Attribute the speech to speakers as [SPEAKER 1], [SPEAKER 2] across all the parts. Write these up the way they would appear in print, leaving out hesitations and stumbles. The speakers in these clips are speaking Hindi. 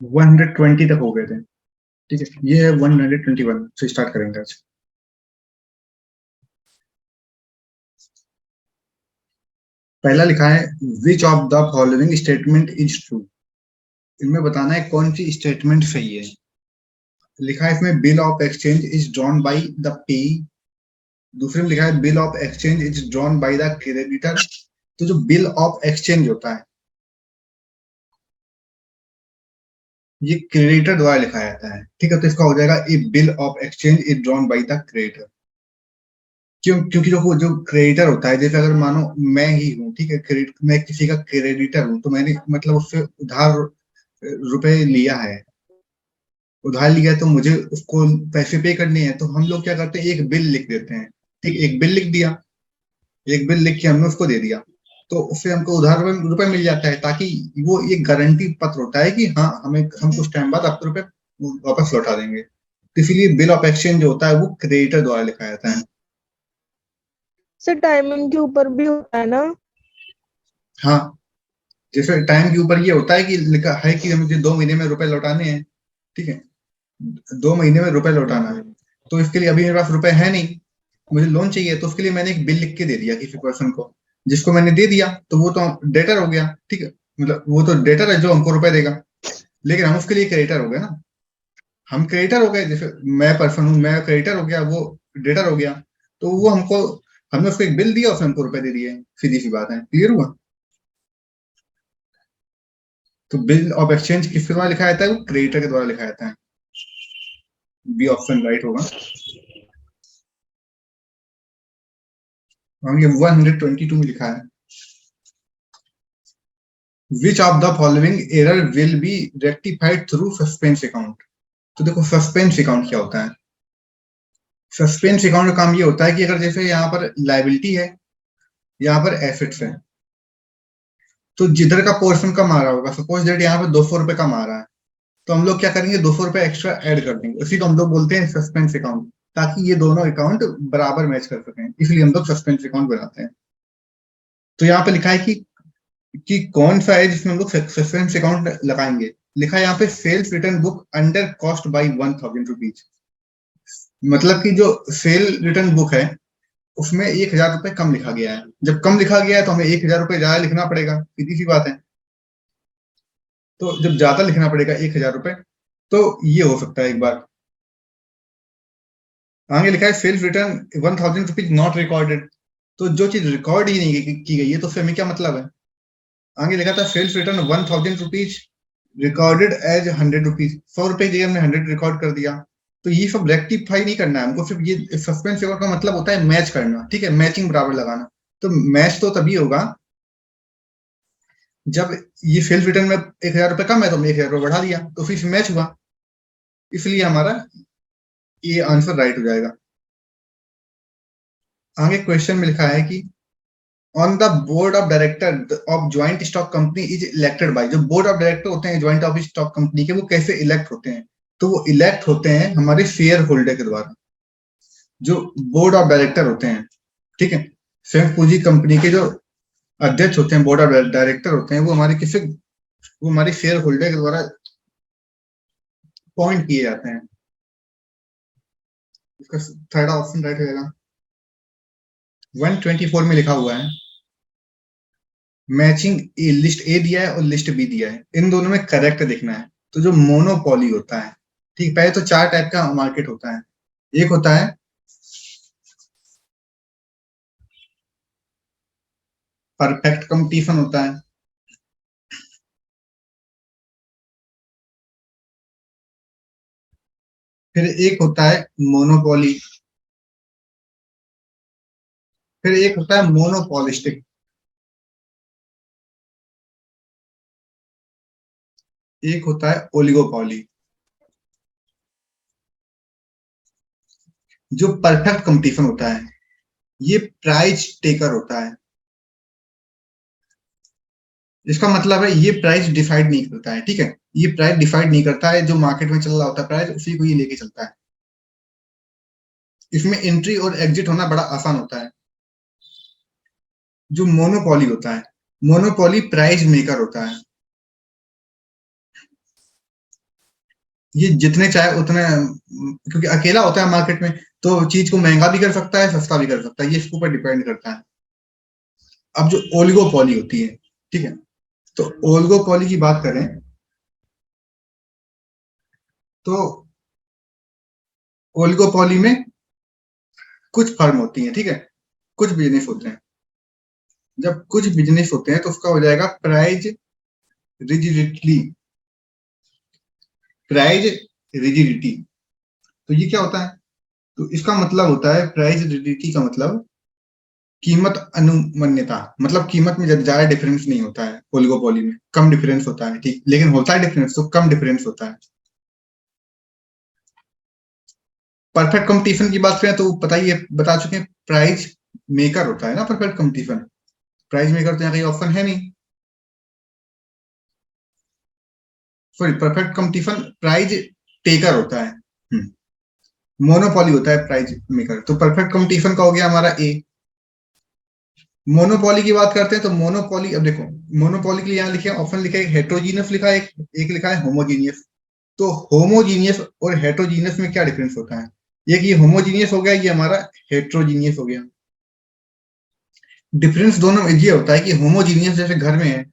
[SPEAKER 1] 120 तक हो गए थे। ठीक है, ये है 121 से स्टार्ट करेंगे आज। पहला लिखा है, which of the following statement is true. इनमें बताना है कौन सी स्टेटमेंट सही है। लिखा है इसमें, bill of exchange is drawn by the pay. दूसरे में लिखा है, bill of exchange is drawn by the creditor. तो जो बिल ऑफ एक्सचेंज होता है, ये क्रेडिटर द्वारा लिखा जाता है। ठीक है, तो इसका हो जाएगा, a bill of exchange is drawn by the creditor. क्योंकि जो क्रेडिटर होता है, जैसे अगर मानो मैं ही हूँ, ठीक है, क्रेडिट, मैं किसी का क्रेडिटर हूँ, तो मैंने मतलब उससे उधार रुपए लिया है, उधार लिया है, तो मुझे उसको पैसे पे करने हैं। तो हम लोग क्या करते हैं, एक बिल लिख देते हैं। ठीक, एक बिल लिख दिया, एक बिल लिख के हमने उसको दे दिया, तो उससे हमको उधार रुपए मिल जाता है, ताकि वो एक गारंटी पत्र होता है कि हाँ, हम कुछ टाइम बाद आपके रुपए वापस लौटा देंगे। तो इसीलिए बिल ऑफ एक्सचेंज जो होता है वो क्रेडिटर द्वारा लिखा जाता है।
[SPEAKER 2] सर टाइमिंग के ऊपर भी होता है ना?
[SPEAKER 1] हाँ, जैसे टाइम के ऊपर ये होता है कि लिखा है कि मुझे 2 महीने में रुपए लौटाने हैं। ठीक है, 2 महीने में रुपए लौटाना है, तो इसके लिए अभी मेरे पास रुपए है नहीं, मुझे लोन चाहिए, तो उसके लिए मैंने एक बिल लिख के दे दिया किसी पर्सन को, जिसको मैंने दे दिया, तो वो तो डेटर हो गया। ठीक है, मतलब वो तो डेटर है जो हमको रुपए देगा, लेकिन हम उसके लिए क्रेडिटर हो गए ना। हम क्रेडिटर हो गए, जैसे मैं पर्सन हूँ, मैं क्रेडिटर हो गया, वो डेटर हो गया। तो वो हमको, हमने उसको एक बिल दिया, उसने हमको रुपए दे दिए, सीधी सी बात है। क्लियर हुआ? तो बिल ऑफ एक्सचेंज किसके द्वारा लिखा जाता है? वो क्रेडिटर के द्वारा लिखा जाता है। बी ऑप्शन राइट होगा। हम ये 122 में लिखा है, which of the following error will be rectified through suspense account. तो देखो, सस्पेंस अकाउंट क्या होता है? सस्पेंस अकाउंट का काम ये होता है कि अगर जैसे यहाँ पर लाइबिलिटी है, यहाँ पर एसेट्स है, तो जिधर का पोर्शन कम आ रहा होगा, सपोज दैट यहाँ पे 200 रुपए कम आ रहा है, तो हम लोग क्या करेंगे, 200 रुपए एक्स्ट्रा ऐड कर देंगे। इसी को हम लोग बोलते हैं सस्पेंस अकाउंट, ताकि ये दोनों अकाउंट बराबर मैच कर सकें, इसलिए हम लोग सस्पेंस अकाउंट बनाते हैं। तो यहाँ पे लिखा है कि कौन सा है जिसमें हम लोग सस्पेंस अकाउंट लगाएंगे। लिखा है यहाँ पे, sales return book under cost by 1000 rupees. मतलब कि जो सेल रिटर्न बुक है, उसमें 1000 रुपए कम लिखा गया है। जब कम लिखा गया है तो हमें 1000 रुपए ज्यादा लिखना पड़ेगा, सीधी सी बात है। तो जब ज्यादा लिखना पड़ेगा 1000 रुपए, तो ये हो सकता है एक बार। आगे लिखा है, sales return 1000 rupees not recorded. तो जो चीज रिकॉर्ड ही नहीं की गई है, तो उससे हमें क्या मतलब है? आगे लिखा था, sales return 1000 rupees recorded as 100 rupees. 100 रुपए की जगह हमने 100 रिकॉर्ड कर दिया। तो ये सब रेक्टिफाई नहीं करना है हमको, सिर्फ ये सस्पेंस का मतलब होता है मैच करना। ठीक है, मैचिंग बराबर लगाना। तो मैच तो तभी होगा जब ये सेल्फ रिटर्न में 1000 रुपए कम है, तो हमने 1000 रुपए बढ़ा दिया, तो फिर मैच हुआ। इसलिए हमारा ये आंसर राइट हो जाएगा। आगे क्वेश्चन में लिखा है कि on the board of director of joint stock company is elected by. जो बोर्ड ऑफ डायरेक्टर होते हैं ज्वाइंट ऑफ स्टॉक कंपनी के, वो कैसे इलेक्ट होते हैं? तो वो इलेक्ट होते हैं हमारे शेयर होल्डर के द्वारा, जो बोर्ड ऑफ डायरेक्टर होते हैं। ठीक है, संयुक्त पूंजी कंपनी के जो अध्यक्ष होते हैं, बोर्ड ऑफ डायरेक्टर होते हैं, वो हमारे शेयर होल्डर के द्वारा अपॉइंट किए जाते हैं। इसका थर्ड ऑप्शन राइट हो जाएगा। 124 में लिखा हुआ है, मैचिंग लिस्ट ए दिया है और लिस्ट बी दिया है, इन दोनों में करेक्ट देखना है। तो जो मोनोपोली होता है, ठीक, पहले तो 4 टाइप का मार्केट होता है। एक होता है परफेक्ट कंपटीशन होता है, फिर एक होता है मोनोपोली, फिर एक होता है मोनोपोलिस्टिक, एक होता है ओलिगोपोली। जो परफेक्ट कंपटीशन होता है, ये प्राइस टेकर होता है। इसका मतलब है ये प्राइस डिसाइड नहीं करता है। ठीक है, ये प्राइस डिसाइड नहीं करता है, जो मार्केट में चल रहा होता है प्राइस, उसी को ये लेके चलता है। इसमें एंट्री और एग्जिट होना बड़ा आसान होता है। जो मोनोपोली होता है, मोनोपोली प्राइस मेकर होता है। ये जितने चाहे उतने, क्योंकि अकेला होता है मार्केट में, तो चीज को महंगा भी कर सकता है, सस्ता भी कर सकता है, ये इसके ऊपर डिपेंड करता है। अब जो ओलिगोपॉली होती है, ठीक है, तो ओलिगोपॉली की बात करें तो ओलिगोपॉली में कुछ फर्म होती है, ठीक है, कुछ बिजनेस होते हैं। जब कुछ बिजनेस होते हैं तो उसका हो जाएगा प्राइज रिजिडिटी, प्राइज रिजिडिटी। तो ये क्या होता है? तो इसका मतलब होता है, प्राइस रिजिडिटी का मतलब कीमत अनुमन्यता, मतलब कीमत में ज्यादा डिफरेंस नहीं होता है ओलिगोपॉली में, कम डिफरेंस होता है, ठीक, लेकिन होता है डिफरेंस, तो कम डिफरेंस होता है। परफेक्ट कंपटीशन की बात करें तो पता ही है, बता चुके हैं, प्राइस मेकर होता है ना परफेक्ट कंपटीशन। प्राइस मेकर तो यहाँ कहीं ऑप्शन है नहीं, sorry, perfect competition price taker होता है, मोनोपॉली होता है प्राइज मेकर। तो परफेक्ट कंपटीशन का हो गया हमारा ए। मोनोपॉली की बात करते हैं तो मोनोपॉली, अब देखो, मोनोपॉली के लिए यहाँ लिखे ऑप्शन लिखा है, हेट्रोजीनियस लिखा है, एक लिखा है होमोजीनियस। तो होमोजीनियस और हेट्रोजीनियस में क्या डिफरेंस होता है? एक ये होमोजीनियस हो गया, ये हमारा हेट्रोजीनियस हो गया। डिफरेंस दोनों में ये होता है कि होमोजीनियस जैसे घर में है,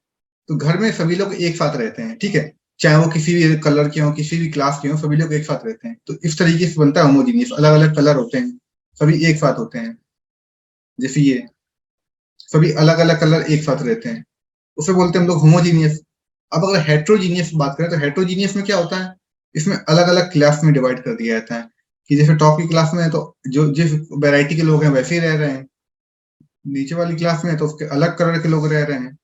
[SPEAKER 1] तो घर में सभी लोग एक साथ रहते हैं, ठीक है, चाहे वो किसी भी कलर के हो, किसी भी क्लास के हो, सभी लोग एक साथ रहते हैं। तो इस तरीके से बनता है होमोजीनियस, अलग अलग कलर होते हैं, सभी एक साथ होते हैं, जैसे ये सभी अलग अलग कलर एक साथ रहते हैं, उसे बोलते हैं हम लोग होमोजीनियस। अब अगर हेट्रोजीनियस की बात करें तो हेट्रोजीनियस में क्या होता है, इसमें अलग अलग क्लास में डिवाइड कर दिया जाता है, कि जैसे टॉप की क्लास में है तो जो जिस वैरायटी के लोग हैं वैसे ही रह रहे हैं, नीचे वाली क्लास में है तो उसके अलग कलर के लोग रह रहे हैं,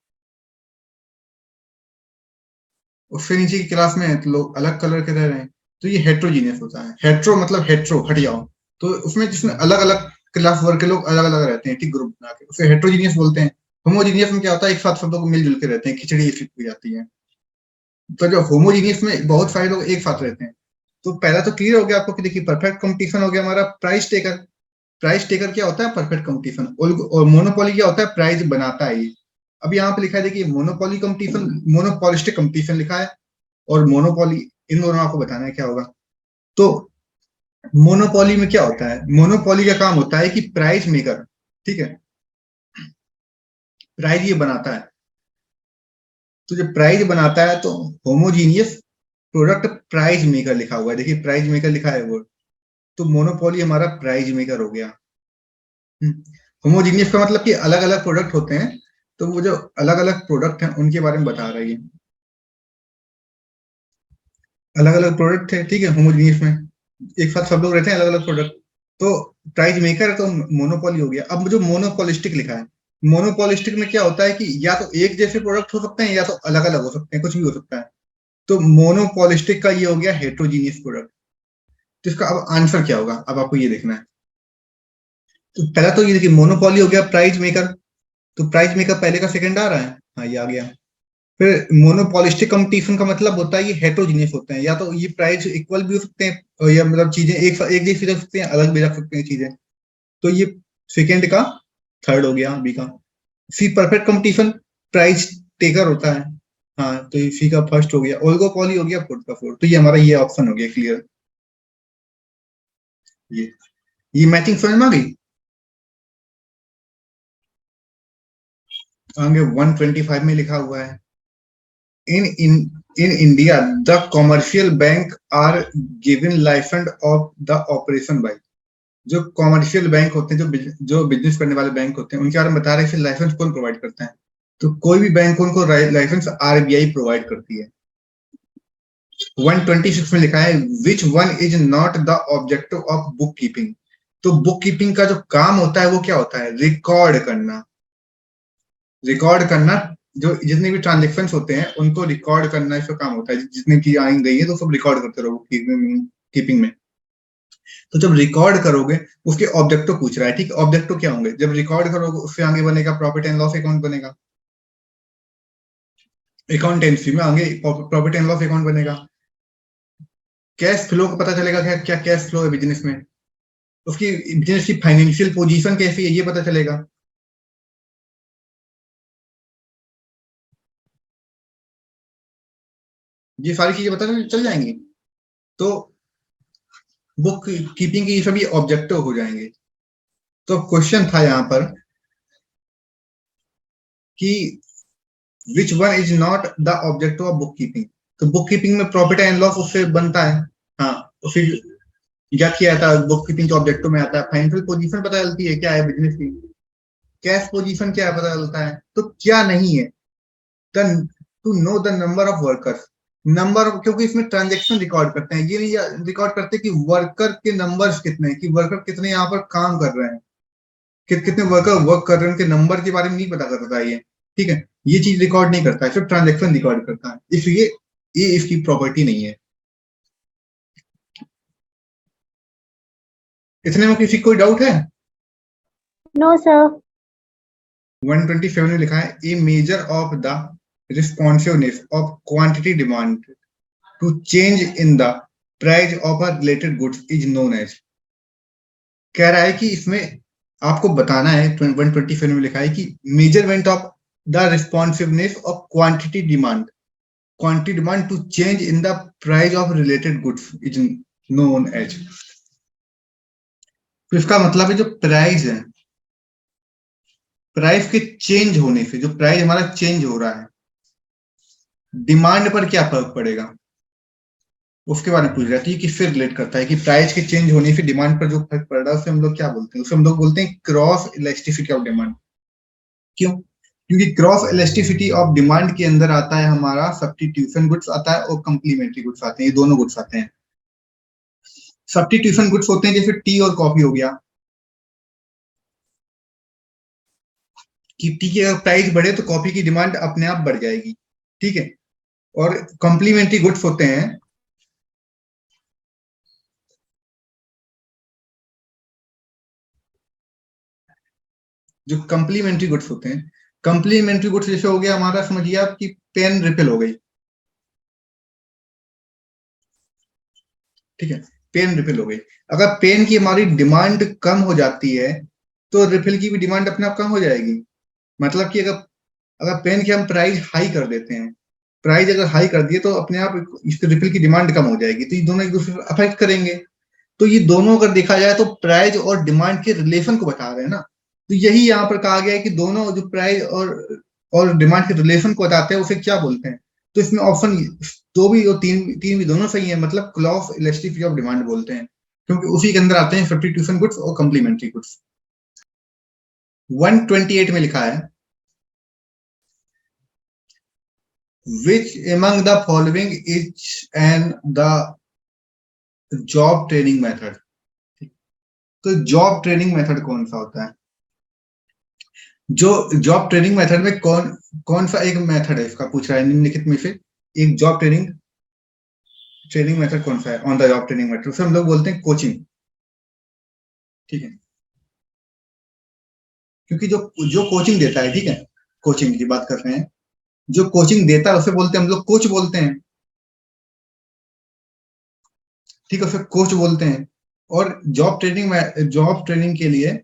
[SPEAKER 1] उससे नीचे की क्लास में है तो लोग अलग कलर के रह रहे हैं। तो ये हेट्रोजीनियस होता है। हेट्रो मतलब हेट्रो, हट जाओ, तो उसमें जिसमें अलग अलग क्लास वर्ग के लोग अलग अलग रहते हैं, ठीक, ग्रुप बना के, उसे हेट्रोजीनियस बोलते हैं। होमोजीनियस में क्या होता है, एक साथ सब लोग मिलजुल के रहते हैं, खिचड़ी एक हो जाती है। तो जो होमोजीनियस में बहुत सारे लोग एक साथ रहते हैं। तो पहला तो क्लियर हो गया आपको कि देखिए परफेक्ट कंपटीशन हो गया हमारा प्राइस टेकर। प्राइस टेकर क्या होता है, परफेक्ट कंपटीशन। और मोनोपोली क्या होता है, प्राइस बनाता है ये। अब यहाँ पे लिखा है देखिए मोनोपोली कंपटीशन, मोनोपोलिस्टिक कंपटीशन लिखा है, और मोनोपोली, इन दोनों आपको बताना है क्या होगा। तो मोनोपोली में क्या होता है, मोनोपोली का काम होता है कि प्राइस मेकर, ठीक है, प्राइस ये बनाता है। तो जब प्राइस बनाता है तो होमोजीनियस प्रोडक्ट प्राइस मेकर लिखा हुआ है, देखिए प्राइस मेकर लिखा है वो। तो मोनोपोली हमारा प्राइस मेकर हो गया। होमोजीनियस का मतलब कि अलग अलग प्रोडक्ट होते हैं, तो वो जो अलग अलग प्रोडक्ट हैं उनके बारे में बता रही है, अलग अलग प्रोडक्ट है, ठीक है, होमोजीनियस में एक साथ सब लोग रहते हैं, अलग अलग प्रोडक्ट। तो प्राइस मेकर है तो मोनोपोली हो गया। अब जो मोनोपोलिस्टिक लिखा है, मोनोपोलिस्टिक में क्या होता है कि या तो एक जैसे प्रोडक्ट हो सकते हैं या तो अलग अलग हो सकते हैं, कुछ भी हो सकता है। तो मोनोपोलिस्टिक का ये हो गया हेट्रोजीनियस प्रोडक्ट। तो इसका अब आंसर क्या होगा, अब आपको ये देखना है। तो पहला तो ये देखिए मोनोपोली हो गया प्राइस मेकर, तो प्राइस मेकर पहले का सेकंड आ रहा है, हाँ ये आ गया। फिर मोनोपोलिस्टिक कंपटीशन का मतलब होता है ये हेट्रोजीनियस होते हैं, या तो ये प्राइस इक्वल भी हो सकते हैं, या मतलब चीजें एक जैसी रख सकते हैं, अलग भी रख सकते हैं चीजें। तो ये सेकंड का थर्ड हो गया बी का। C perfect competition price taker होता है, हाँ, तो ये सी का फर्स्ट हो गया। ओलिगोपॉली हो गया फोर्थ का फोर्थ। तो ये हमारा ये ऑप्शन हो गया क्लियर। ये ये मैचिंग समझ में आ गई। आगे 125 में लिखा हुआ है, in India the commercial bank are given license of the operation by। जो कॉमर्शियल बैंक होते हैं, जो बिजनेस करने वाले बैंक होते हैं, उनके बारे में बता रहे हैं लाइसेंस कौन प्रोवाइड करता है। तो कोई भी बैंक उनको लाइसेंस आरबीआई प्रोवाइड करती है। 126 में लिखा है which one is not the objective of book keeping. तो बुक कीपिंग का जो काम होता है वो क्या होता है, रिकॉर्ड करना। रिकॉर्ड करना, जो जितने भी ट्रांजेक्शन होते हैं उनको रिकॉर्ड करना इसका काम होता है, जितने की आई गई है तो सब रिकॉर्ड करते रहो कीपिंग में। तो जब रिकॉर्ड करोगे, उसके ऑब्जेक्टिव पूछ रहा है, ठीक, ऑब्जेक्टिव क्या होंगे, जब रिकॉर्ड करोगे उससे आगे बनेगा प्रॉफिट एंड लॉस अकाउंट बनेगा, अकाउंटेंसी में आगे प्रॉफिट एंड लॉस अकाउंट बनेगा। कैश फ्लो का पता चलेगा, क्या क्या कैश फ्लो है बिजनेस में, उसकी बिजनेस की फाइनेंशियल पोजीशन कैसी है ये पता चलेगा। ये सारी चीजें पता चल जाएंगी। तो बुक कीपिंग के ये सभी ऑब्जेक्टिव हो जाएंगे। तो क्वेश्चन था यहाँ पर कि which one is not the objective of book keeping. तो बुक कीपिंग में प्रॉफिट एंड लॉस उससे बनता है। हाँ, तो फिर क्या किया था, बुक कीपिंग के ऑब्जेक्टिव में आता है फाइनेंशियल पोजीशन पता चलती है क्या है बिजनेस की, कैश पोजीशन क्या है पता चलता है। तो क्या नहीं है, to know the number of workers, number, क्योंकि इसमें ट्रांजेक्शन रिकॉर्ड करते हैं, ये नहीं रिकॉर्ड करते कि वर्कर के नंबर्स कितने हैं, कि वर्कर कितने यहाँ पर काम कर रहे हैं, कितने वर्कर वर्क कर रहे हैं, उनके नंबर के बारे में नहीं पता करता ये। ठीक है, ये चीज रिकॉर्ड नहीं करता है, सिर्फ ट्रांजेक्शन रिकॉर्ड करता है, इसलिए ये इसकी प्रॉपर्टी नहीं है। इतने में किसी कोई डाउट है?
[SPEAKER 2] No sir.
[SPEAKER 1] 127 में लिखा है a measure of the responsiveness of quantity demand to change in the price of a related goods is known as. कह रहा है कि इसमें आपको बताना है, 127 में लिखा है कि measurement of the responsiveness of quantity demand to change in the price of related goods is known as. तो इसका मतलब है जो प्राइस है, प्राइस के चेंज होने से, जो प्राइस हमारा चेंज हो रहा है, डिमांड पर क्या फर्क पड़ेगा उसके बारे में पूछ रहा है। कि किससे रिलेट करता है कि प्राइस के चेंज होने से डिमांड पर जो फर्क पड़ रहा है उसे हम लोग क्या बोलते हैं, उसे हम लोग बोलते हैं क्रॉस इलास्टिसिटी ऑफ डिमांड। क्यों? क्योंकि क्रॉस इलास्टिसिटी ऑफ डिमांड के अंदर आता है हमारा सब्स्टिट्यूशन गुड्स आता है और कंप्लीमेंट्री गुड्स आते हैं, ये दोनों गुड्स आते हैं। सब्स्टिट्यूशन गुड्स होते हैं जैसे टी और कॉफी हो गया, कि टी की अगर प्राइस बढ़े तो कॉफी की डिमांड अपने आप बढ़ जाएगी। ठीक है, और कंप्लीमेंट्री गुड्स होते हैं जो कंप्लीमेंट्री गुड्स होते हैं, कंप्लीमेंट्री गुड्स जैसे हो गया हमारा, समझिए आप कि पेन रिफिल हो गई। ठीक है, पेन रिफिल हो गई। अगर पेन की हमारी डिमांड कम हो जाती है तो रिफिल की भी डिमांड अपने आप कम हो जाएगी। मतलब कि अगर अगर पेन की हम प्राइस हाई कर देते हैं, प्राइस अगर हाई कर दिए तो अपने आप इस रिफिल की डिमांड कम हो जाएगी, तो ये दोनों एक दूसरे को अफेक्ट करेंगे। तो ये दोनों अगर देखा जाए तो प्राइस और डिमांड के रिलेशन को बता रहे हैं ना। तो यही यहाँ पर कहा गया है कि दोनों जो प्राइस और डिमांड के रिलेशन को बताते हैं उसे क्या बोलते हैं। तो इसमें ऑप्शन दो भी और तीन तीन भी दोनों सही है, मतलब क्रॉस इलास्टिसिटी ऑफ डिमांड बोलते हैं, क्योंकि उसी के अंदर आते हैं सब्स्टिट्यूशन गुड्स और कंप्लीमेंट्री गुड्स। 128 में लिखा है which among the following is an the job training method. तो जॉब ट्रेनिंग मेथड कौन सा होता है? जो जॉब ट्रेनिंग मेथड में कौन कौन सा एक मेथड है इसका पूछ रहा है, निम्नलिखित में से एक जॉब ट्रेनिंग ट्रेनिंग मेथड कौन सा है on the job training method, उसे हम लोग बोलते हैं कोचिंग। ठीक है, क्योंकि जो जो कोचिंग देता है, ठीक है, कोचिंग की बात कर रहे हैं, जो कोचिंग देता है उसे बोलते हैं हम लोग कोच बोलते हैं। ठीक है, उसे कोच बोलते हैं। और जॉब ट्रेनिंग के लिए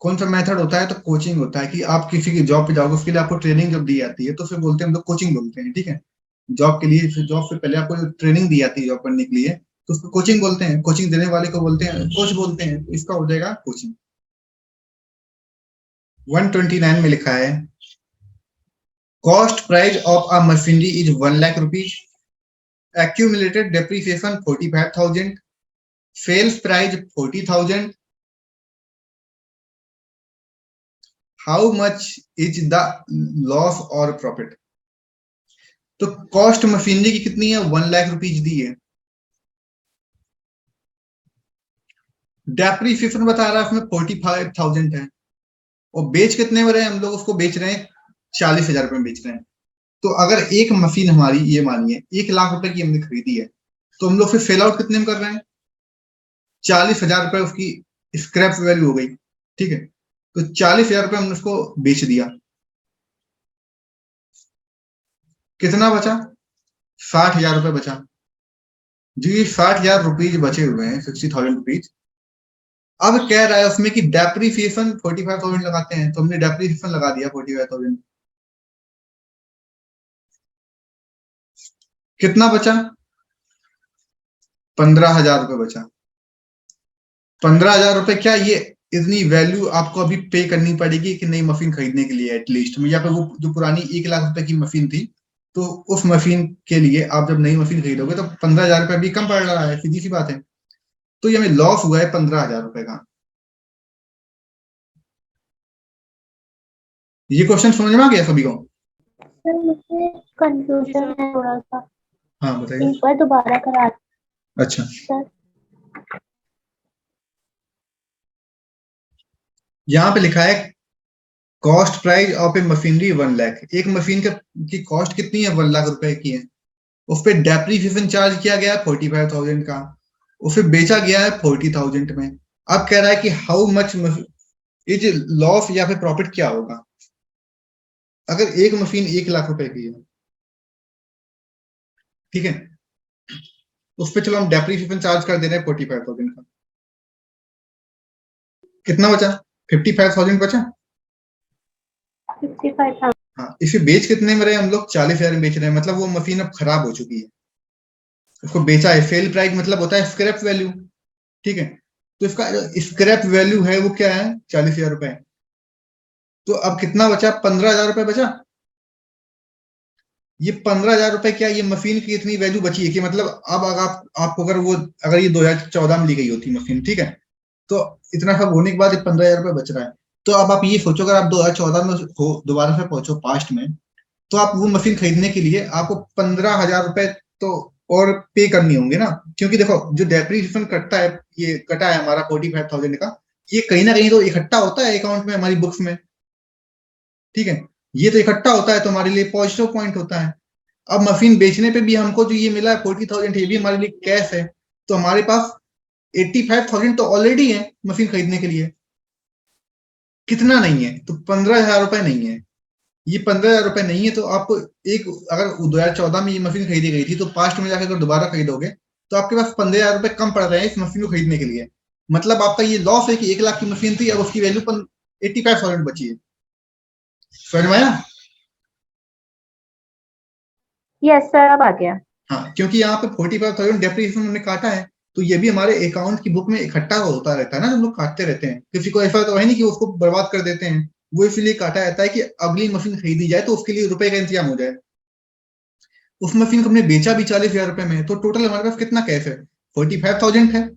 [SPEAKER 1] कौन सा मेथड होता है, तो कोचिंग होता है, कि आप किसी की जॉब पे जाओगे उसके लिए आपको ट्रेनिंग जब दी जाती है तो फिर बोलते हैं हम लोग कोचिंग बोलते हैं। ठीक है, जॉब के लिए, फिर जॉब से पहले आपको जो ट्रेनिंग दी जाती है जॉब करने के लिए, तो उसको कोचिंग बोलते हैं, कोचिंग देने वाले को बोलते हैं कोच बोलते हैं, तो इसका हो जाएगा कोचिंग। 129 में लिखा है cost price of a machinery is 1 lakh rupees, accumulated depreciation 45,000, sales price 40,000, how much is the loss और प्रॉफिट। तो कॉस्ट मशीनरी की कितनी है, 1 लाख रुपीज दी है। डेप्रिसिएशन बता रहा है उसमें 45,000 है, और बेच कितने में रहे हम लोग उसको, बेच रहे हैं 40,000 रुपए में बेच रहे हैं। तो अगर एक मशीन हमारी, ये मानिए 1 लाख रुपए की हमने खरीदी है, तो हम लोग फिर सेल आउट कितने में कर रहे हैं, 40,000 रुपए उसकी स्क्रैप वैल्यू हो गई। ठीक है, तो 40,000 रुपए हमने उसको बेच दिया, कितना बचा, 60,000 रुपए बचा। जी, 60,000 रुपीज बचे हुए हैं, 60,000 रुपीज। अब कह रहा है उसमें कि डेप्रिसिएशन 45,000 लगाते हैं, तो हमने डेप्रिसिएशन लगा दिया 45,000, कितना बचा, 15,000 रुपये बचा। 15,000 रुपये क्या ये इतनी वैल्यू आपको अभी पे करनी पड़ेगी कि नई मशीन खरीदने के लिए एटलीस्ट, या फिर वो जो पुरानी 1 लाख रुपए की मशीन थी, तो उस मशीन के लिए आप जब नई मशीन खरीदोगे तो 15,000 रुपये भी कम पड़ रहा है, सीधी सी बात है। तो ये हमें लॉस हुआ है 15,000 रुपये का। ये क्वेश्चन समझ में आ गया सभी को?
[SPEAKER 3] सर मुझे कंफ्यूजन है थोड़ा सा,
[SPEAKER 1] हाँ बताइए।
[SPEAKER 3] एक बार दोबारा करा
[SPEAKER 1] अच्छा,
[SPEAKER 3] सर।
[SPEAKER 1] यहाँ पे लिखा है cost price of A machinery 1 lakh. एक मशीन की कॉस्ट कितनी है? 1 लाख रुपए की है। उस पर डेप्रीसिएशन चार्ज किया गया है 45,000 का, उसे बेचा गया है 40,000 में। अब कह रहा है कि हाउ मच इज लॉस या फिर प्रॉफिट क्या होगा अगर एक मशीन 1 लाख रुपए की है। ठीक है, उस पर चलो हम डेप्रीसिएशन चार्ज कर दे रहे हैं 45,000 का। कितना बचा? 55,000 बचा।
[SPEAKER 3] 55,000।
[SPEAKER 1] हाँ, इसे बेच कितने में रहे हम लोग? 40,000 में बेच रहे हैं, मतलब वो मशीन अब खराब हो चुकी है। उसको बेचा है, सेल प्राइस मतलब होता है स्क्रैप वैल्यू। ठीक है, तो इसका स्क्रैप वैल्यू है वो क्या है? 40,000 रुपए। तो अब कितना बचा? 15,000 रुपए बचा। ये 15,000 रुपए क्या ये मशीन की इतनी वैल्यू बची है कि मतलब अब अगर आपको अगर ये 2014 में ली गई होती मशीन, ठीक है, तो इतना सब होने के बाद 15,000 रुपए बच रहा है। तो अब आप ये सोचो अगर आप 2014 में हो, दोबारा से पहुंचो पास्ट में, तो आप वो मशीन खरीदने के लिए आपको 15,000 रुपए तो और पे करनी होंगे ना, क्योंकि देखो जो डेप्रीसिएशन कटता है, ये कटा है हमारा 45,000 का, ये कहीं ना कहीं तो इकट्ठा होता है अकाउंट में, हमारी बुक्स में। ठीक है, ये तो इकट्ठा होता है, तो हमारे लिए पॉजिटिव पॉइंट होता है। अब मशीन बेचने पे भी हमको जो ये मिला है 40,000, ये भी हमारे लिए कैश है। तो हमारे पास 85,000 तो ऑलरेडी है मशीन खरीदने के लिए। कितना नहीं है? तो 15,000 रुपए नहीं है। ये 15,000 रुपए नहीं है, तो आपको एक अगर 2014 में ये मशीन खरीदी गई थी, तो पास्ट में जाकर अगर दोबारा खरीदोगे तो आपके पास 15,000 रुपए कम पड़ रहे हैं इस मशीन को खरीदने के लिए। मतलब आपका ये लॉस है कि 1 लाख की मशीन थी, अब उसकी वैल्यू 85,000 बची है। समझ में आया?
[SPEAKER 3] यस सर, अब आ गया।
[SPEAKER 1] हाँ, क्योंकि यहाँ पे 45,000 डेप्रिसिएशन हमने काटा है, तो ये भी हमारे अकाउंट की बुक में इकट्ठा होता रहता है ना, हम लोग काटते रहते हैं। किसी को ऐसा तो है नहीं कि उसको बर्बाद कर देते हैं, वो इसलिए काटा रहता है कि अगली मशीन खरीदी जाए तो उसके लिए रुपए का इंतजाम हो जाए। उस मशीन को हमने बेचा भी 40,000 रुपए में, तो टोटल हमारे पास कितना कैश है? 45,000 है,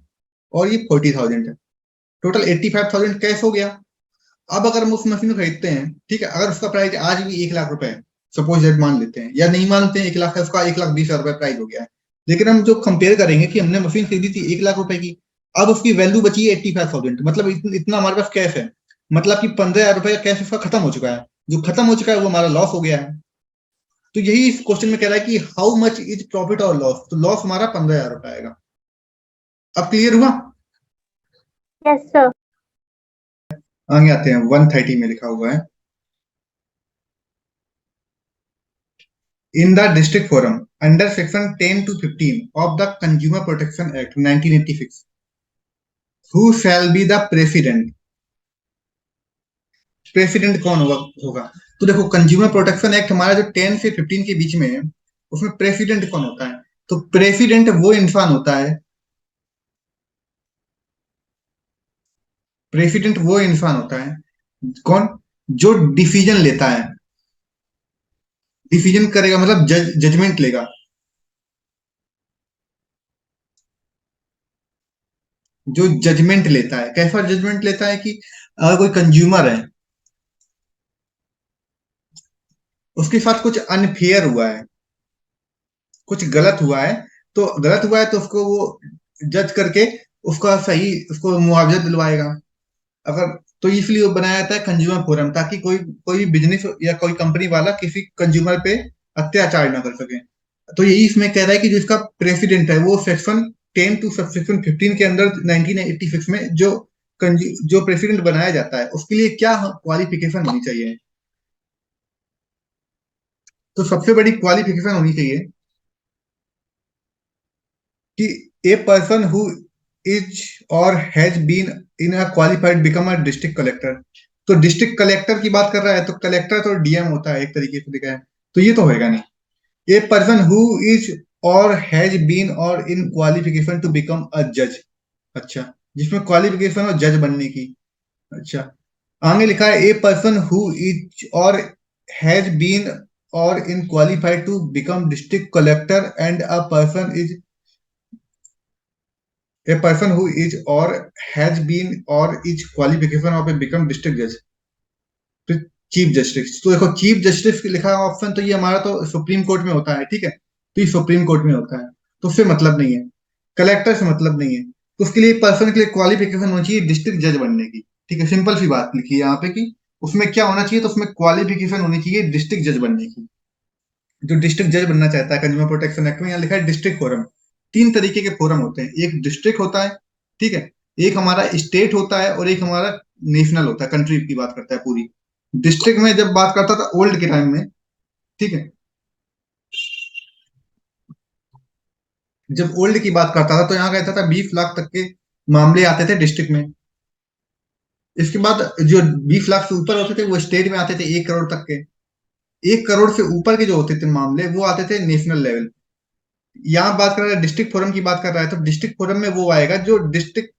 [SPEAKER 1] और ये 40,000 है, टोटल 85,000 कैश हो गया। अब अगर हम उस मशीन को खरीदते हैं, ठीक है, अगर उसका प्राइस आज भी 1 लाख रुपए है, सपोज दैट मान लेते हैं, या नहीं मानते हैं 1 लाख है, उसका 1,20,000 रुपए प्राइस हो गया है, लेकिन हम जो कंपेयर करेंगे कि हमने मशीन खरीदी थी 1 लाख रुपए की, अब उसकी वैल्यू बची है 85,000, मतलब इतना हमारे पास कैश है, मतलब कि 15,000 रुपए का कैश उसका खत्म हो चुका है। जो खत्म हो चुका है वो हमारा लॉस हो गया है। तो यही इस क्वेश्चन में कह रहा है कि हाउ मच इज प्रॉफिट और लॉस, तो लॉस हमारा 15,000 रुपए आएगा। अब क्लियर हुआ?
[SPEAKER 3] Yes sir.
[SPEAKER 1] आगे आते हैं, 130 में लिखा हुआ है, in the district forum under section 10 to 15 of the Consumer Protection Act 1986, who shall be the president? President कौन होगा? तो देखो कंज्यूमर प्रोटेक्शन एक्ट हमारा जो 10 से 15 के बीच में है, उसमें प्रेसिडेंट कौन होता है? तो प्रेसिडेंट वो इंसान होता है, प्रेसिडेंट वो इंसान होता है कौन? जो डिसीजन लेता है, डिसीजन करेगा, मतलब जजमेंट लेगा। जो जजमेंट लेता है, कैसा जजमेंट लेता है कि अगर कोई कंज्यूमर है, उसके साथ कुछ अनफेयर हुआ है, कुछ गलत हुआ है, तो गलत हुआ है तो उसको वो जज करके उसका सही, उसको मुआवजा दिलवाएगा। अगर तो इसलिए वो बनाया जाता है कंज्यूमर फोरम, ताकि कोई कोई बिजनेस या कोई कंपनी वाला किसी कंज्यूमर पे अत्याचार ना कर सके। तो यही इसमें कह रहा है कि जो इसका प्रेसिडेंट है वो सेक्शन 10 टू सेक्शन 15 के अंदर 1986 में जो प्रेसिडेंट बनाया जाता है, उसके लिए क्या क्वालिफिकेशन होनी चाहिए? तो सबसे बड़ी क्वालिफिकेशन होनी चाहिए कि a person who is or has been in a qualified become a district collector. तो डिस्ट्रिक्ट कलेक्टर की बात कर रहा है, तो कलेक्टर तो डीएम होता है एक तरीके से देखा है, तो ये तो होएगा नहीं। ए person who is or has been or in qualification to become a जज। अच्छा, जिसमें क्वालिफिकेशन और जज बनने की। अच्छा, आगे लिखा है a person who is or has been or in qualified to become district collector and a person who is or has been or is qualification of a become district judge। फिर चीफ जस्टिस, तो देखो चीफ जस्टिस लिखा है ऑप्शन, तो ये हमारा तो सुप्रीम कोर्ट में होता है, ठीक है, तो ये सुप्रीम कोर्ट में होता है, तो उससे मतलब नहीं है। कलेक्टर से मतलब नहीं है, तो उसके लिए पर्सन के लिए क्वालिफिकेशन होनी चाहिए डिस्ट्रिक्ट जज बनने की। ठीक है, सिंपल सी बात लिखी है यहाँ पे कि उसमें क्या होना चाहिए, तो उसमें क्वालिफिकेशन होनी चाहिए डिस्ट्रिक्ट जज बनने की। जो डिस्ट्रिक्ट जज बनना चाहता है, कंज्यूमर प्रोटेक्शन एक्ट में यहाँ लिखा है डिस्ट्रिक्ट फोरम। तीन तरीके के फोरम होते हैं, एक डिस्ट्रिक्ट होता है, ठीक है, एक हमारा स्टेट होता है, और एक हमारा नेशनल होता है, कंट्री की बात करता है पूरी। डिस्ट्रिक्ट में जब बात करता था ओल्ड के टाइम में, ठीक है, जब ओल्ड की बात करता था तो यहाँ कहता था 20 लाख तक के मामले आते थे डिस्ट्रिक्ट में। इसके बाद जो 20 लाख से ऊपर होते थे वो स्टेट में आते थे 1 करोड़ तक के। 1 करोड़ से ऊपर के जो होते थे मामले वो आते थे नेशनल लेवल। यहाँ बात कर रहा है डिस्ट्रिक्ट फोरम की बात कर रहा है, तो डिस्ट्रिक्ट फोरम में वो आएगा जो डिस्ट्रिक्ट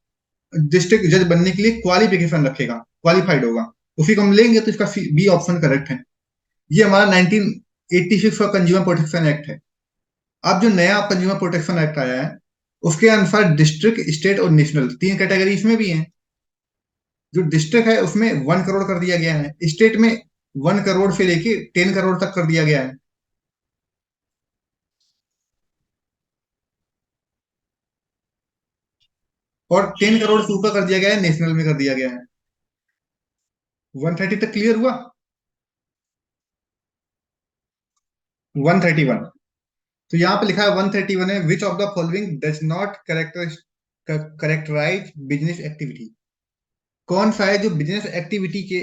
[SPEAKER 1] डिस्ट्रिक्ट जज बनने के लिए क्वालिफिकेशन रखेगा, क्वालिफाइड होगा, उसी को हम लेंगे, तो इसका बी ऑप्शन करेक्ट है। ये हमारा 1986 का कंज्यूमर प्रोटेक्शन एक्ट है। अब जो नया कंज्यूमर प्रोटेक्शन एक्ट आया है उसके अनुसार डिस्ट्रिक्ट, स्टेट और नेशनल तीन कैटेगरी इसमें भी हैं। जो डिस्ट्रिक्ट है उसमें 1 करोड़ कर दिया गया है, स्टेट में 1 करोड़ से लेके 10 करोड़ तक कर दिया गया है, और 10 करोड़ से ऊपर कर दिया गया है, नेशनल में कर दिया गया है। 130 तक क्लियर हुआ। 131, तो यहाँ पे लिखा है 131 है, which of the following does not characterise business activity. कौन सा है जो बिजनेस एक्टिविटी के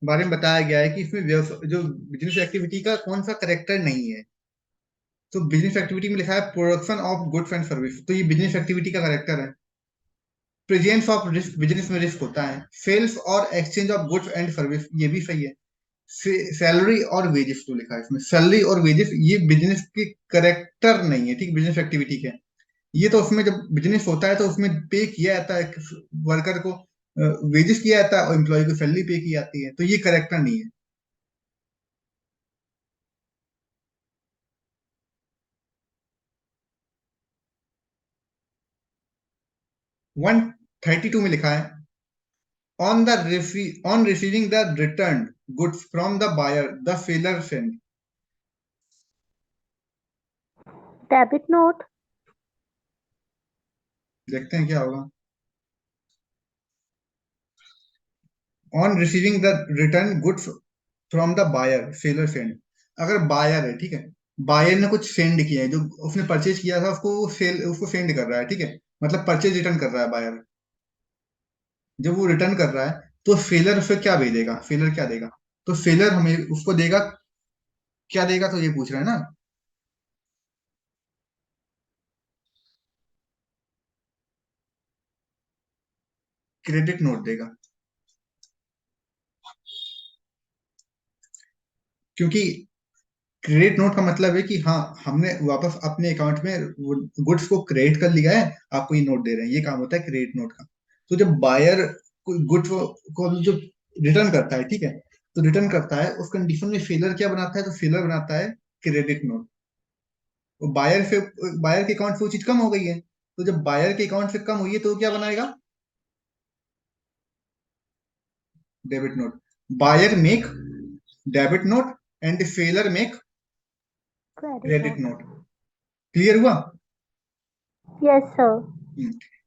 [SPEAKER 1] बारे में बताया गया है कि इसमें जो बिजनेस एक्टिविटी का कौन सा करेक्टर नहीं है। तो बिजनेस एक्टिविटी में लिखा है production of goods and service, तो ये बिजनेस एक्टिविटी का करेक्टर है। प्रेजेंस ऑफ रिस्क, बिजनेस में रिस्क होता है। सेल्स और exchange of goods and service, ये भी सही है। सैलरी और वेजेस जो लिखा है इसमें, सैलरी और वेजेस ये बिजनेस के करेक्टर नहीं है, ठीक, बिजनेस एक्टिविटी के। ये तो उसमें जब बिजनेस होता है तो उसमें पे किया जाता है वर्कर को, वेजेस किया जाता है, और एम्प्लॉय को सैलरी पे की जाती है, तो ये करेक्टर नहीं है। 132 में लिखा है on receiving the returned goods from the buyer the seller send।
[SPEAKER 3] Debit note.
[SPEAKER 1] देखते हैं क्या होगा। On receiving the return goods from the buyer seller send. अगर बायर है, ठीक है, बायर ने कुछ सेंड किया है, जो उसने परचेज किया था उसको सेल उसको सेंड कर रहा है, ठीक है, मतलब परचेज रिटर्न कर रहा है बायर। जब वो रिटर्न कर रहा है तो सेलर उसे क्या भेजेगा, सेलर क्या देगा, तो सेलर हमें उसको देगा, क्या देगा, तो ये पूछ रहा है ना। क्रेडिट नोट देगा, क्योंकि क्रेडिट नोट का मतलब है कि हाँ, हमने वापस अपने अकाउंट में गुड्स को क्रेडिट कर लिया है, आपको ये नोट दे रहे हैं, ये काम होता है क्रेडिट नोट का। तो जब बायर गुड्स को जो रिटर्न करता है, ठीक है, तो रिटर्न करता है उस कंडीशन में सेलर क्या बनाता है, तो सेलर बनाता है क्रेडिट नोट। तो बायर के अकाउंट से वो चीज कम हो गई है, तो जब बायर के अकाउंट से कम हुई है तो वो क्या बनाएगा, debit note. Buyer make debit note and seller make
[SPEAKER 3] credit
[SPEAKER 1] credit
[SPEAKER 3] note.
[SPEAKER 1] Note. Clear हुआ।
[SPEAKER 3] Yes sir.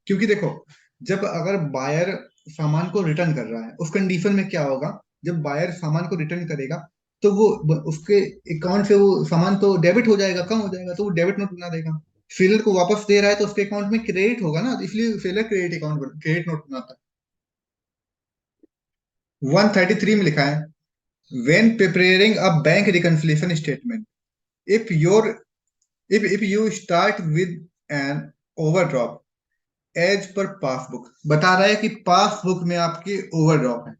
[SPEAKER 1] क्योंकि देखो, जब अगर बायर सामान को रिटर्न कर रहा है उस कंडीशन में क्या होगा, जब बायर सामान को रिटर्न करेगा तो वो उसके अकाउंट से वो सामान तो डेबिट हो जाएगा, कम हो जाएगा, तो वो डेबिट नोट बना देगा। सेलर को वापस दे रहा है तो उसके अकाउंट में क्रेडिट होगा ना, तो इसलिए सेलर क्रेडिट नोट बनाता है। 133 में लिखा है when preparing a bank reconciliation statement, if your if you start with an overdraft as per passbook, बता रहा है कि पासबुक में आपके ओवरड्रॉप है।